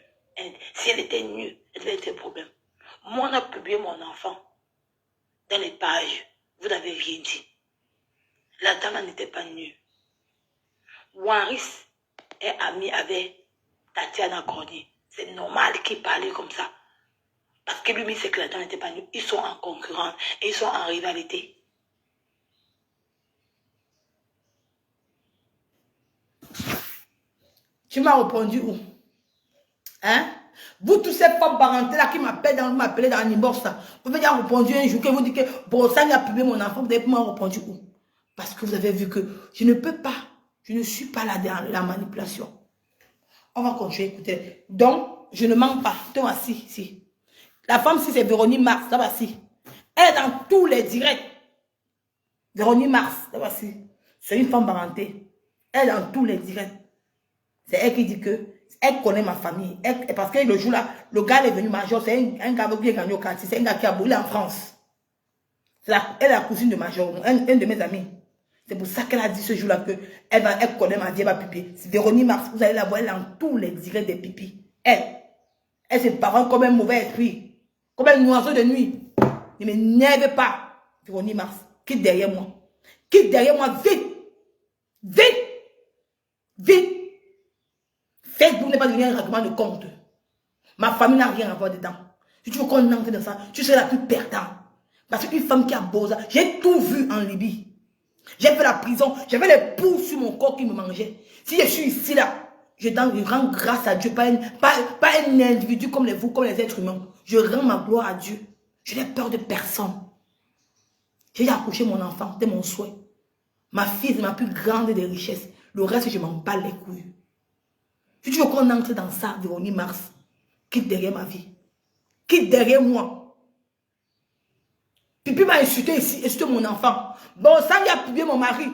Si elle était nue, elle avait été problème. Moi on a publié mon enfant dans les pages. Vous n'avez rien dit. La dame n'était pas nue. Waris est ami avec Tatiana Cordier. C'est normal qu'il parlait comme ça. Parce que lui, c'est que la dame n'était pas nue. Ils sont en concurrence et ils sont en rivalité. Tu m'as répondu où? Hein? Vous tous ces femmes parentales là qui m'appellent dans l'inbox, vous m'avez répondu un jour que vous dites que Borosang a publié mon enfant, vous avez m'en répondu où? Parce que vous avez vu que je ne peux pas, je ne suis pas là dans la manipulation. On va continuer, écoutez. Donc, je ne mens pas. Toi, si. La femme, si c'est Véronique Mars, ça va si. Elle est dans tous les directs. Véronique Mars, ça va si. C'est une femme parentée. Elle est dans tous les directs. C'est elle qui dit que elle connaît ma famille. Parce que le jour là, le gars est venu Major. C'est un gars qui est gagné au quartier. C'est un gars qui a boulé en France. Elle est la cousine de Major, un de mes amis. C'est pour ça qu'elle a dit ce jour-là que elle connaît ma vie, elle va pipi. Véronique Mars, vous allez la voir, elle est dans tous les directs des pipis. Elle se parle comme un mauvais esprit, comme un oiseau de nuit. Ne m'énerve pas, Véronique Mars. Quitte derrière moi. Quitte derrière moi, vite. Vite. Vite. Facebook n'est pas devenu un règlement de compte. Ma famille n'a rien à voir dedans. Si tu veux qu'on entre dans ça, tu seras la plus perdante. Parce qu'une femme qui a beau ça, j'ai tout vu en Libye. J'ai fait la prison, j'avais les poules sur mon corps qui me mangeaient. Si je suis ici là, je rends grâce à Dieu, pas un individu comme vous, comme les êtres humains. Je rends ma gloire à Dieu. Je n'ai peur de personne. J'ai accouché mon enfant, c'était mon souhait. Ma fille, c'est ma plus grande des richesses. Le reste, je m'en bats les couilles. Si tu veux qu'on entre dans ça, Véronique Mars, quitte derrière ma vie. Quitte derrière moi. Pipi m'a insulté ici, insulté mon enfant. Bon, ça il a publié mon mari.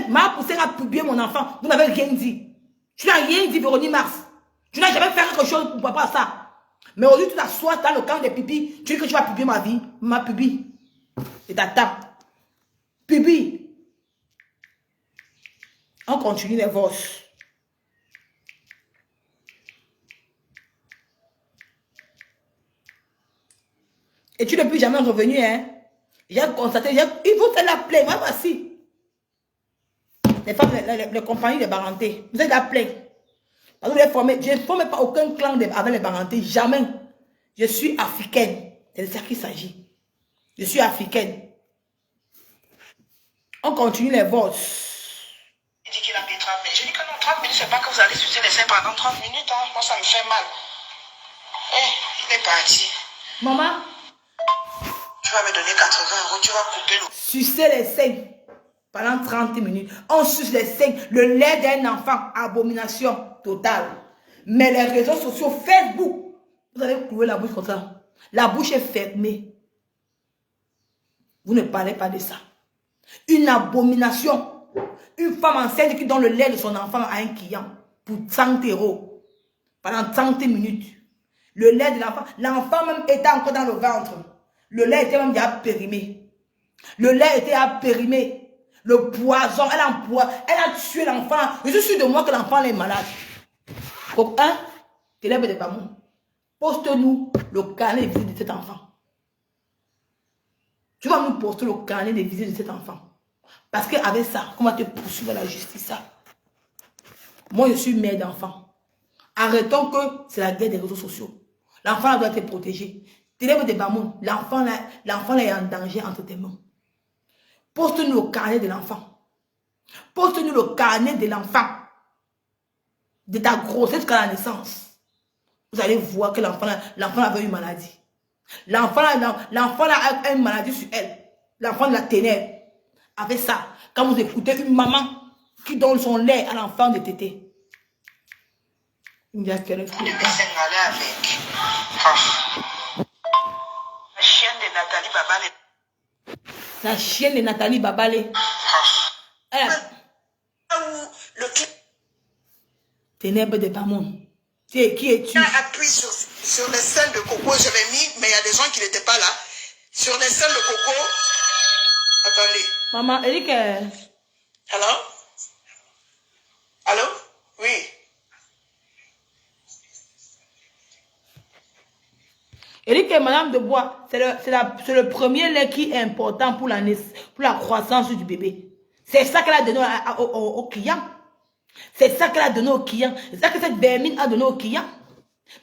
Ma poussée a publié mon enfant. Vous n'avez rien dit. Tu n'as rien dit, Véronique Mars. Tu n'as jamais fait quelque chose pour pas ça. Mais aujourd'hui, tu t'assois dans le camp des pipis. Tu dis que tu vas publier ma vie. Ma pupille. Et ta table. Pipi. On continue les voces. Et tu n'es plus jamais revenu, hein? J'ai constaté, il faut te l'appeler. Moi, voici. Les femmes, les compagnies de Baranté. Vous êtes appelés. Parce que je ne forme pas aucun clan avec les Baranté. Jamais. Je suis africaine. C'est de ça qu'il s'agit. Je suis africaine. On continue les votes. Il dit qu'il a payé 30 minutes. Je dis que non, 30 minutes, c'est pas que vous allez sucer les seins pendant 30 minutes. Hein. Moi, ça me fait mal. Il est parti. Maman. Tu vas me donner 80 €, tu vas couper le... Sucer les seins pendant 30 minutes. On suce les seins. Le lait d'un enfant, abomination totale. Mais les réseaux sociaux, Facebook, vous allez couper la bouche comme ça. La bouche est fermée. Vous ne parlez pas de ça. Une abomination. Une femme enceinte qui donne le lait de son enfant à un client pour 100 € pendant 30 minutes. Le lait de l'enfant, l'enfant même était encore dans le ventre. Le lait était même déjà périmé. Le lait était périmé. Le poison, elle a tué l'enfant. Je suis sûr de moi que l'enfant est malade. Donc, Ténèbres de Bamon, poste-nous le carnet de visite de cet enfant. Tu vas nous poster le carnet de visite de cet enfant. Parce qu'avec ça, on va te poursuivre à la justice. Ça. Moi, je suis mère d'enfant. Arrêtons que c'est la guerre des réseaux sociaux. L'enfant doit être protégé. Ténèbres de Bamon, l'enfant est en danger entre tes mains. Poste-nous le carnet de l'enfant. Poste-nous le carnet de l'enfant. De ta grossesse jusqu'à la naissance. Vous allez voir que l'enfant avait une maladie. L'enfant a une maladie sur elle. L'enfant de la ténèbre. Avec ça, quand vous écoutez une maman qui donne son lait à l'enfant de tété. Il me dit à quelle heure il est. La chienne de Nathalie Babalé. La chienne de Nathalie Babalé. Le Ténèbres de Bamon. Qui es-tu? Appuie sur les selles de coco, je l'ai mis, mais il y a des gens qui n'étaient pas là. Sur les selles de coco. Attendez. Maman, Eric. Allô? Allô? Oui. Eric et Madame de Bois, c'est le premier lait qui est important pour la croissance du bébé. C'est ça qu'elle a donné aux clients. C'est ça qu'elle a donné aux clients. C'est ça que cette vermine a donné aux clients.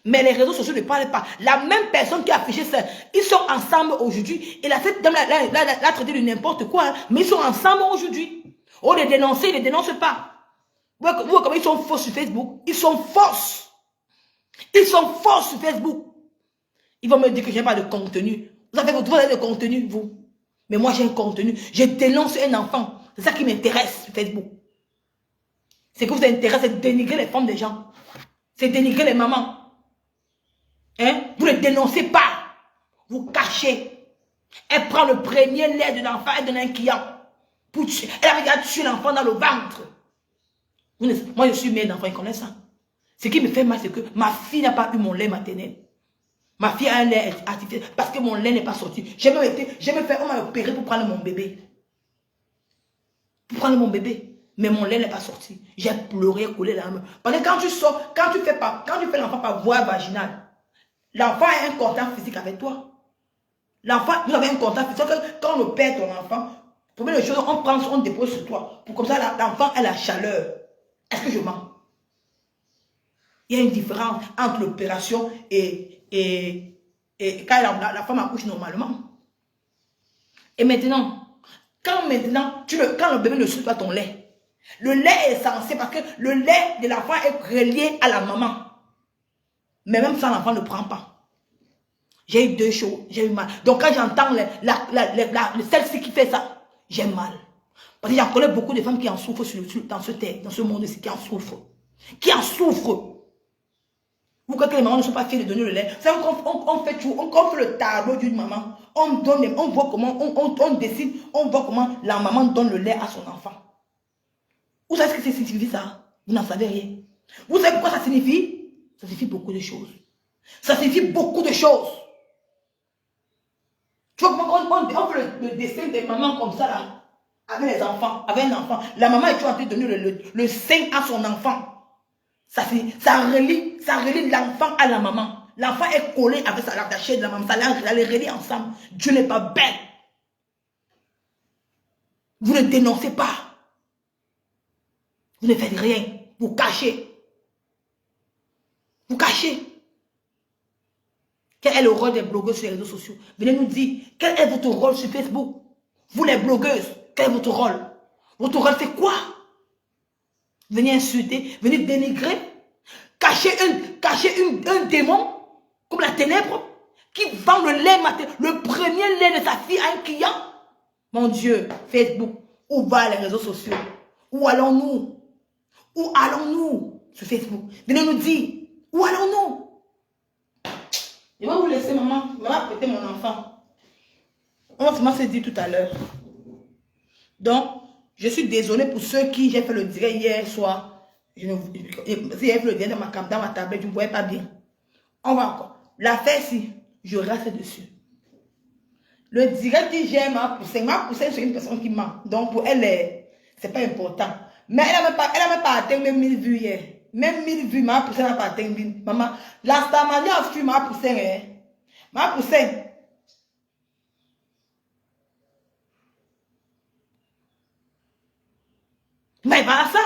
Mais les réseaux sociaux ne parlent pas. La même personne qui a affiché ça, ils sont ensemble aujourd'hui. Et cette dame l'a traité de n'importe quoi. Hein, mais ils sont ensemble aujourd'hui. On les dénonce, ils ne les dénoncent pas. Vous voyez comment ils sont forts sur Facebook? Ils sont forts. Ils sont forts sur Facebook. Ils vont me dire que je n'ai pas de contenu. Vous avez de contenu, vous. Mais moi, j'ai un contenu. Je dénonce un enfant. C'est ça qui m'intéresse sur Facebook. C'est que vous intéresse, c'est de dénigrer les femmes des gens. C'est dénigrer les mamans. Hein? Vous ne dénoncez pas. Vous cachez. Elle prend le premier lait de l'enfant, elle donne un client. Elle avait déjà tué l'enfant dans le ventre. Moi, je suis mère d'enfant, ils connaissent ça. Ce qui me fait mal, c'est que ma fille n'a pas eu mon lait maternel. Ma fille a un lait artificiel parce que mon lait n'est pas sorti. On m'a opéré pour prendre mon bébé. Pour prendre mon bébé. Mais mon lait n'est pas sorti. J'ai pleuré, coulé la main. Parce que quand tu sors, quand tu fais l'enfant par voie vaginale, l'enfant a un contact physique avec toi. L'enfant, vous avez un contact physique. Quand on opère ton enfant, première chose, on dépose sur toi. Pour comme ça, l'enfant a la chaleur. Est-ce que je mens? Il y a une différence entre l'opération et quand la femme accouche normalement. Et maintenant, quand le bébé ne suit pas ton lait, le lait est censé, parce que le lait de l'enfant est relié à la maman. Mais même ça, l'enfant ne prend pas. J'ai eu 2 choses, j'ai eu mal. Donc quand j'entends celle-ci qui fait ça, j'ai mal. Parce que j'en connais beaucoup de femmes qui en souffrent dans ce monde-ci, qui en souffrent. Qui en souffrent. Vous croyez que les mamans ne sont pas fières de donner le lait? C'est on fait tout, on fait le tableau d'une maman. On voit comment, on décide, on voit comment la maman donne le lait à son enfant. Vous savez ce que ça signifie ça? Vous n'en savez rien. Vous savez quoi ça signifie? Ça signifie beaucoup de choses. Ça signifie beaucoup de choses. Tu vois comment on fait le dessin des mamans comme ça là. avec les enfants, avec un enfant. La maman est toujours en train de donner le sein à son enfant. Ça relie l'enfant à la maman. L'enfant est collé avec sa l'attaché de la maman. Ça les relie ensemble. Dieu n'est pas bête. Vous ne dénoncez pas. Vous ne faites rien. Vous cachez. Vous cachez. Quel est le rôle des blogueurs sur les réseaux sociaux? Venez nous dire, quel est votre rôle sur Facebook? Vous les blogueuses, quel est votre rôle? Votre rôle c'est quoi? Venez insulter, venez dénigrer, cacher un démon comme la ténèbre qui vend le lait matin, le premier lait de sa fille à un client. Mon Dieu, Facebook, où va les réseaux sociaux? Où allons-nous? Où allons-nous sur Facebook? Venez nous dire, où allons-nous? Je vais vous laisser, maman. Maman, péter mon enfant. On va se dire tout à l'heure. Donc, je suis désolée pour ceux qui j'ai fait le direct hier soir. Si j'ai fait le direct dans ma tablette, je ne voyais pas bien. On va encore. La faire si je reste dessus. Le direct que j'ai ma poussée, c'est une personne qui ment. Donc, pour elle, c'est pas important. Mais elle n'a même pas atteint même 1000 vues hier. Même 1000 vues, ma poussée n'a pas atteint 1000. Maman, la stamanie a fui ma poussée. Hein. Ma poussée. Mais voilà ça.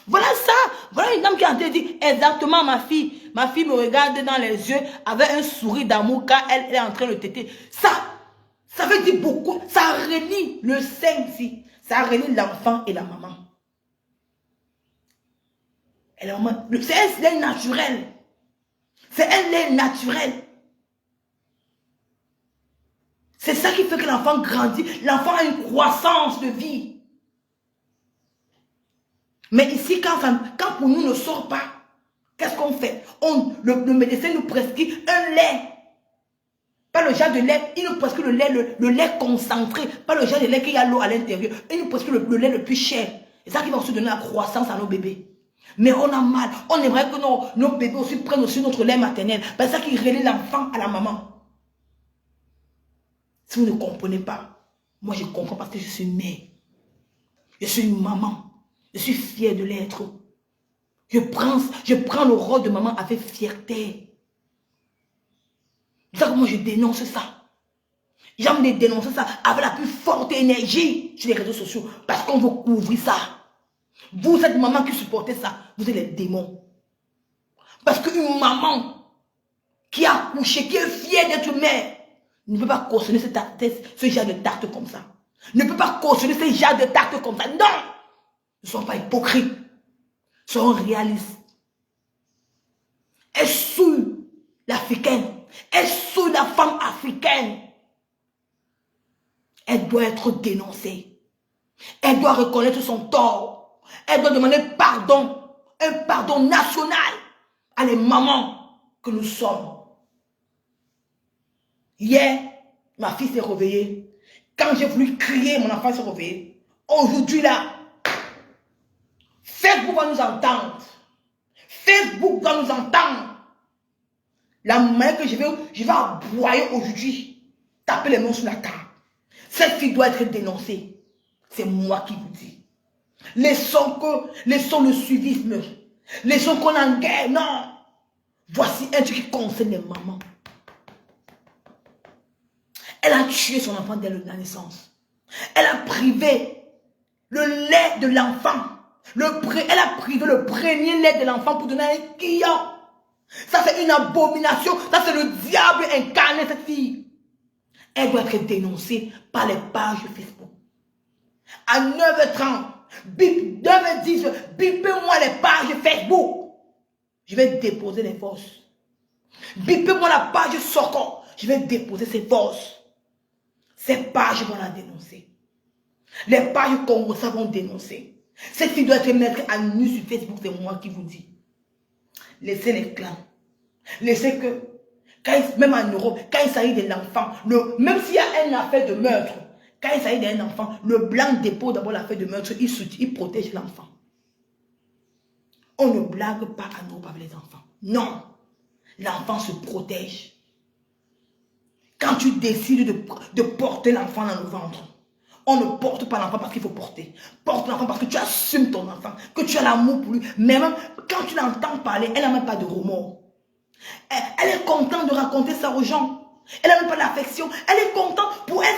Voilà ça. Voilà une dame qui a dit exactement ma fille. Ma fille me regarde dans les yeux avec un sourire d'amour quand elle est en train de téter. Ça veut dire beaucoup. Ça relie le sein ici. Ça relie l'enfant et la maman. C'est un lait naturel. C'est un lait naturel. C'est ça qui fait que l'enfant grandit. L'enfant a une croissance de vie. Mais ici, quand pour nous ne sort pas, qu'est-ce qu'on fait? Le médecin nous prescrit un lait. Pas le genre de lait, il nous prescrit le lait concentré. Pas le genre de lait qui a l'eau à l'intérieur. Il nous prescrit le lait le plus cher. C'est ça qui va aussi donner la croissance à nos bébés. Mais on a mal. On aimerait que nos bébés aussi prennent aussi notre lait maternel. C'est ça qui relie l'enfant à la maman. Si vous ne comprenez pas, moi je comprends parce que je suis mère. Je suis une maman. Je suis fière de l'être. Je prends le rôle de maman avec fierté. C'est ça que moi je dénonce ça. J'aime dénoncer ça avec la plus forte énergie sur les réseaux sociaux. Parce qu'on veut couvrir ça. Vous êtes maman qui supportez ça. Vous êtes les démons. Parce qu'une maman qui a accouché, qui est fière d'être mère, ne peut pas cautionner ce genre de tarte comme ça. Ne peut pas cautionner ce genre de tarte comme ça. Non! Ne soyons pas hypocrites. Soyons réalistes. Elle souille l'africaine. Elle souille la femme africaine. Elle doit être dénoncée. Elle doit reconnaître son tort. Elle doit demander pardon. Un pardon national à les mamans que nous sommes. Hier, ma fille s'est réveillée. Quand j'ai voulu crier, mon enfant s'est réveillé. Aujourd'hui là, Facebook va nous entendre. Facebook va nous entendre. La manière que je vais aboyer aujourd'hui. Taper les mains sur la table. Cette fille doit être dénoncée. C'est moi qui vous dis. Laissons le suivisme. Laissons qu'on en guerre. Non. Voici un truc qui concerne les mamans. Elle a tué son enfant dès la naissance. Elle a privé le lait de l'enfant. Elle a privé le premier lait de l'enfant pour donner à un client. Ça c'est une abomination. Ça c'est le diable incarné, cette fille. Elle doit être dénoncée par les pages Facebook. À 9h30, 9h10, bipez-moi les pages Facebook. Je vais déposer les forces. Bipez-moi la page Soko. Je vais déposer ces forces. Ces pages vont la dénoncer. Les pages congolaises vont dénoncer. Cette fille doit être mettre à nu sur Facebook, c'est moi qui vous dis. Laissez les clans. Laissez que, même en Europe, quand il s'agit de l'enfant, même s'il y a une affaire de meurtre, quand il s'agit d'un enfant, le blanc dépose d'abord l'affaire de meurtre, il protège l'enfant. On ne blague pas en Europe avec les enfants. Non. L'enfant se protège. Quand tu décides de porter l'enfant dans le ventre, On ne porte pas l'enfant parce qu'il faut porter. Porte l'enfant parce que tu assumes ton enfant, que tu as l'amour pour lui. Mais même quand tu l'entends parler, elle n'a même pas de remords. Elle est contente de raconter ça aux gens. Elle n'a même pas d'affection. Elle est contente. Pour elle,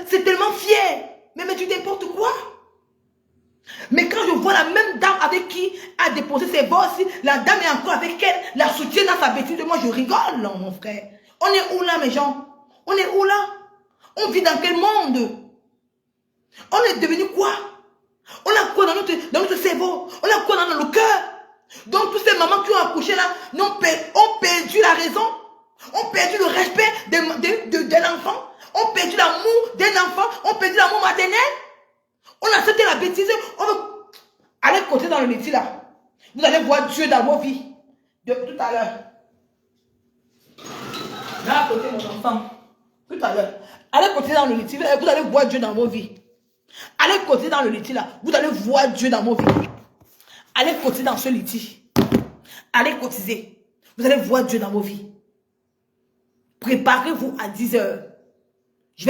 c'est tellement fier. Mais tu n'importe quoi. Mais quand je vois la même dame avec qui a déposé ses bosses, la dame est encore avec elle, la soutient dans sa bêtise, moi je rigole, non, mon frère. On est où là, mes gens? On est où là? On vit dans quel monde? On est devenu quoi? On a quoi dans notre cerveau? On a quoi dans le cœur? Donc toutes ces mamans qui ont accouché là ont perdu la raison, ont perdu le respect de l'enfant, ont perdu l'amour d'un enfant, ont perdu l'amour maternel. On a accepté la bêtise. On veut aller côté dans le métier là. Vous allez voir Dieu dans vos vies. De tout à l'heure. Là à côté mon enfant. Tout à l'heure. Allez côté dans le métier. Vous allez voir Dieu dans vos vies. Allez côté dans le litige là. Vous allez voir Dieu dans vos vies. Allez côté dans ce litige. Allez cotiser. Vous allez voir Dieu dans vos vies. Préparez-vous à 10 heures. Je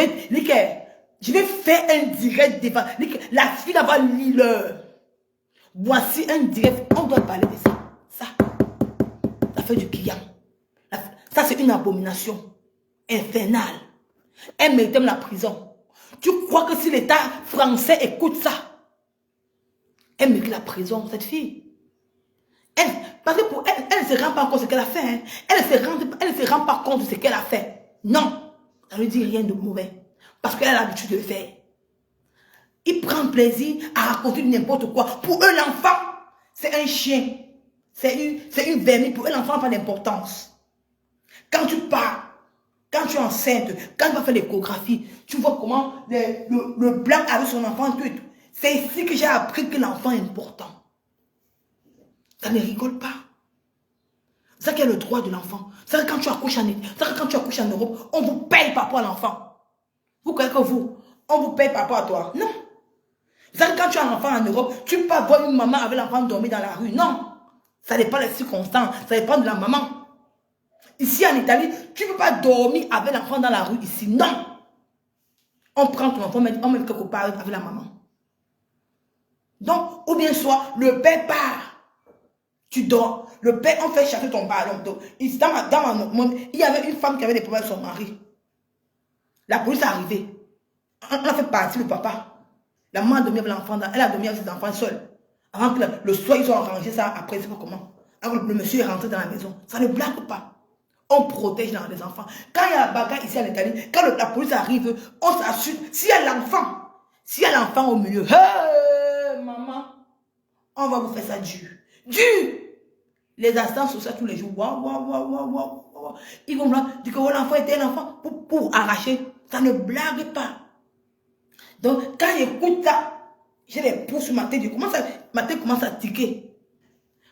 vais faire un direct débat. La fille là va lire l'heure. Voici un direct. On doit parler de ça. Ça fait du client. Ça, c'est une abomination infernale. Elle mérite même la prison. Tu crois que si l'État français écoute ça, elle mérite la prison, cette fille. Parce que pour elle, elle ne se rend pas compte de ce qu'elle a fait. Hein. Elle ne se rend pas compte de ce qu'elle a fait. Non. Ça ne dit rien de mauvais. Parce qu'elle a l'habitude de le faire. Il prend plaisir à raconter n'importe quoi. Pour eux, l'enfant, c'est un chien. C'est une vermine. Pour eux, l'enfant n'a pas d'importance. Quand tu pars, quand tu es enceinte, quand tu vas faire l'échographie, tu vois comment le blanc avec son enfant. C'est ici que j'ai appris que l'enfant est important. Ça ne rigole pas. C'est ça qui est le droit de l'enfant. C'est quand tu accouches en Europe, on vous paye par rapport à l'enfant. Vous croyez que on vous paye par rapport à toi? Non. C'est quand tu as un enfant en Europe, tu ne peux pas voir une maman avec l'enfant dormir dans la rue. Non. Ça dépend des circonstances. Ça dépend de la maman. Ici en Italie, tu ne peux pas dormir avec l'enfant dans la rue ici. Non. On prend ton enfant, on met quelque part avec la maman. Donc, ou bien soit, le père part. Tu dors. Le père, on fait chercher ton ballon. Donc, dans mon monde, il y avait une femme qui avait des problèmes avec son mari. La police est arrivée. On a fait partir le papa. La maman a dormi avec l'enfant. Elle a dormi avec ses enfants seuls. Avant que le soir, ils ont arrangé ça après, je ne sais pas comment. Alors, le monsieur est rentré dans la maison. Ça ne blague pas. On protège les enfants. Quand il y a la bagarre ici en Italie, quand la police arrive, on s'assure. S'il y a l'enfant au milieu, hey, maman, on va vous faire ça dur. Dur. Les instances sur ça tous les jours. Waouh. Ils vont dire que l'enfant était un enfant pour arracher. Ça ne blague pas. Donc, quand j'écoute ça, j'ai les pouces sur ma tête. Ma tête commence à tiquer.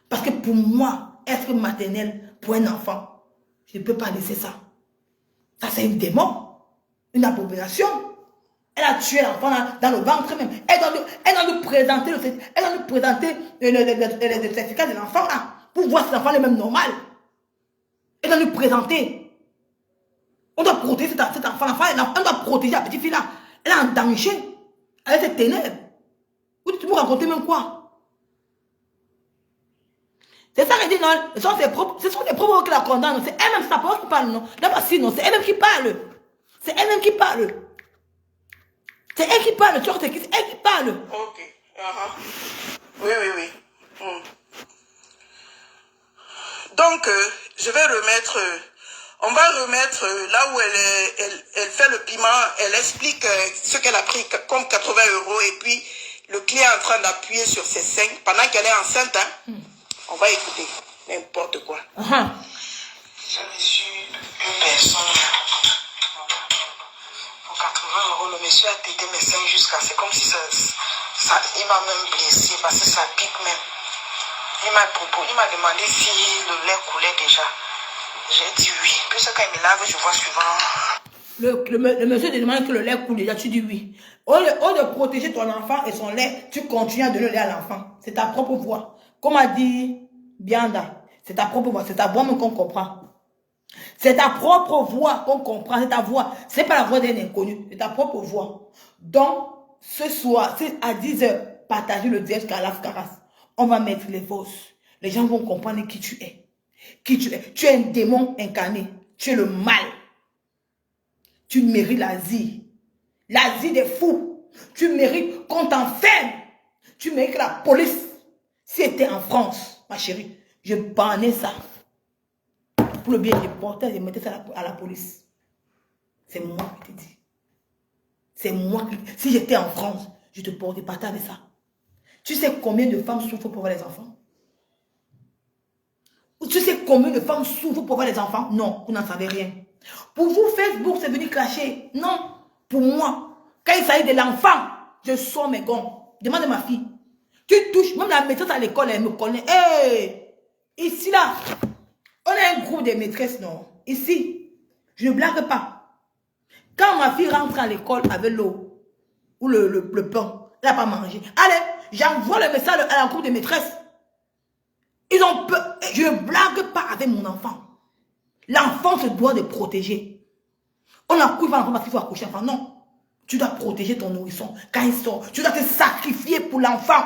Parce que pour moi, être maternel pour un enfant, je ne peux pas laisser ça. Ça, c'est une démon. Une abomination. Elle a tué l'enfant dans le ventre même. Elle doit nous présenter le certificat de l'enfant là. Pour voir si l'enfant est même normal. Elle doit nous présenter. On doit protéger cet enfant. On doit protéger la petite fille là. Elle est en danger. Elle est ténèbres. Tu me raconter même quoi? C'est ça qu'elle dit, non. Ce sont des propres qui la condamnent. C'est elle-même, c'est sa parole qui parle, non. D'abord, si, non, c'est elle-même qui parle. C'est elle-même qui parle. C'est elle qui parle. Tu vois, c'est elle qui parle. Ok. Oui. Donc, je vais remettre... on va remettre là où elle fait le piment. Elle explique ce qu'elle a pris comme 80 €. Et puis, le client est en train d'appuyer sur ses seins pendant qu'elle est enceinte. Hein. On va écouter n'importe quoi. J'ai reçu une personne pour 80 €. Le monsieur a tété mes seins jusqu'à... C'est comme si ça... Il m'a même blessé parce que ça pique même. Il m'a demandé si le lait coulait déjà. J'ai dit oui. Puis quand il me lave, je vois souvent... Le monsieur te demande que le lait coule déjà, tu dis oui. Au lieu de protéger ton enfant et son lait, tu continues à donner le lait à l'enfant. C'est ta propre voix. Comme a dit Bianda, c'est ta propre voix. C'est ta voix même qu'on comprend. C'est ta propre voix qu'on comprend. C'est ta voix. C'est pas la voix d'un inconnu. C'est ta propre voix. Donc, ce soir, c'est à 10h, partagez le direct à l'Afkaras. On va mettre les fausses. Les gens vont comprendre qui tu es. Qui tu es. Tu es un démon incarné. Tu es le mal. Tu mérites l'Asie. L'Asie des fous. Tu mérites qu'on t'enferme. Tu mérites que la police, si était en France, ma chérie, je bannais ça. Pour le bien, je portais, je mettais ça à la police. C'est moi qui te dis. C'est moi qui... Si j'étais en France, je te portais pas avec ça. Tu sais combien de femmes souffrent pour avoir les enfants? Tu sais combien de femmes souffrent pour avoir les enfants? Non, vous n'en savez rien. Pour vous, Facebook, c'est venu clasher. Non, pour moi, quand il s'agit de l'enfant, je sors mes gants. Demande à ma fille. Tu touches, même la maîtresse à l'école, elle me connaît. Hey, ici, là, on a un groupe de maîtresses, non? Ici, je ne blague pas. Quand ma fille rentre à l'école avec l'eau ou le pain, elle n'a pas mangé. Allez, j'envoie le message à la groupe de maîtresses. Ils ont peur. Je ne blague pas avec mon enfant. L'enfant se doit de protéger. On accouche pas l'enfant parce qu'il faut accoucher l'enfant. Non. Tu dois protéger ton nourrisson quand il sort. Tu dois te sacrifier pour l'enfant.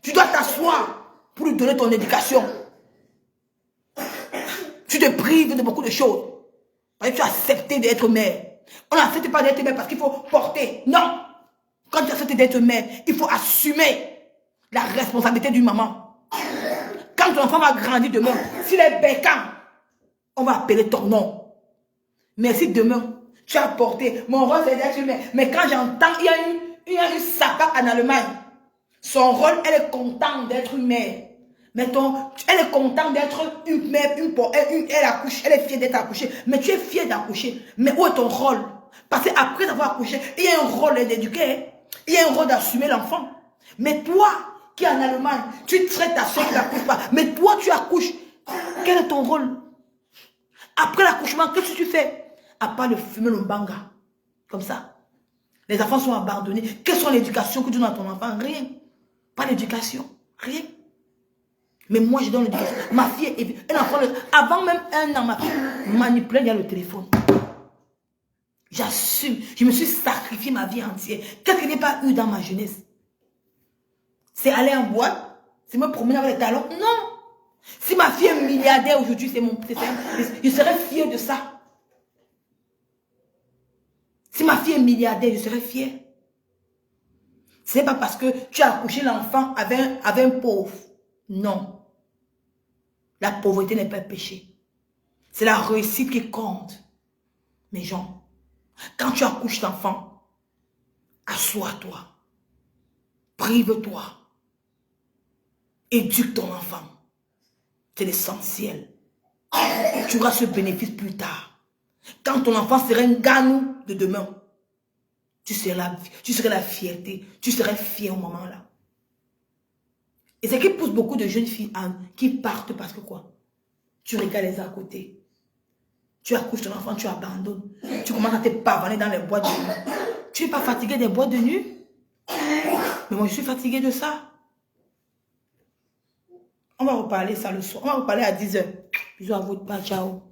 Tu dois t'asseoir pour lui donner ton éducation. Tu te prives de beaucoup de choses. Parce que tu as accepté d'être mère. On n'accepte pas d'être mère parce qu'il faut porter. Non. Quand tu acceptes d'être mère, il faut assumer la responsabilité d'une maman. Quand ton enfant va grandir demain, s'il est bécant, on va appeler ton nom. Mais si demain, tu as porté, mon rôle c'est d'être mère. Mais quand j'entends, il y a une sapac en Allemagne. Son rôle, elle est contente d'être mère. Mettons, elle est contente d'être une mère, elle accouche, elle est fière d'être accouchée. Mais tu es fière d'accoucher. Mais où est ton rôle? Parce qu'après avoir accouché, il y a un rôle d'éduquer. Il y a un rôle d'assumer l'enfant. Mais toi, qui est en Allemagne, tu traites ta soeur qui n'accouche pas. Mais toi, tu accouches. Quel est ton rôle? Après l'accouchement, qu'est-ce que tu fais? À part de fumer le banga. Comme ça. Les enfants sont abandonnés. Quelle sont l'éducation que tu donnes à ton enfant? Rien. Pas d'éducation. Rien. Mais moi, je donne l'éducation. Ma fille, un enfant, avant même 1 an, ma fille manipulait il y a le téléphone. J'assume. Je me suis sacrifié ma vie entière. Qu'est-ce que je n'ai pas eu dans ma jeunesse? C'est aller en boîte? C'est me promener avec les talons? Non. Si ma fille est milliardaire aujourd'hui, je serais fière de ça. Si ma fille est milliardaire, je serais fière. Ce n'est pas parce que tu as accouché l'enfant avec un pauvre. Non. La pauvreté n'est pas un péché. C'est la réussite qui compte. Mes gens, quand tu accouches l'enfant, assois-toi. Prive-toi. Éduque ton enfant. C'est l'essentiel. Tu auras ce bénéfice plus tard. Quand ton enfant sera un ganou de demain, tu seras la fierté. Tu seras fier au moment là. Et c'est ce qui pousse beaucoup de jeunes filles qui partent parce que quoi? Tu regardes les à côté. Tu accouches ton enfant, tu abandonnes. Tu commences à te pavaner dans les boîtes de nuit. Tu n'es pas fatigué des boîtes de nuit? Mais moi, je suis fatigué de ça. On va reparler ça le soir. On va reparler à 10h. Bisous à vous. Ciao.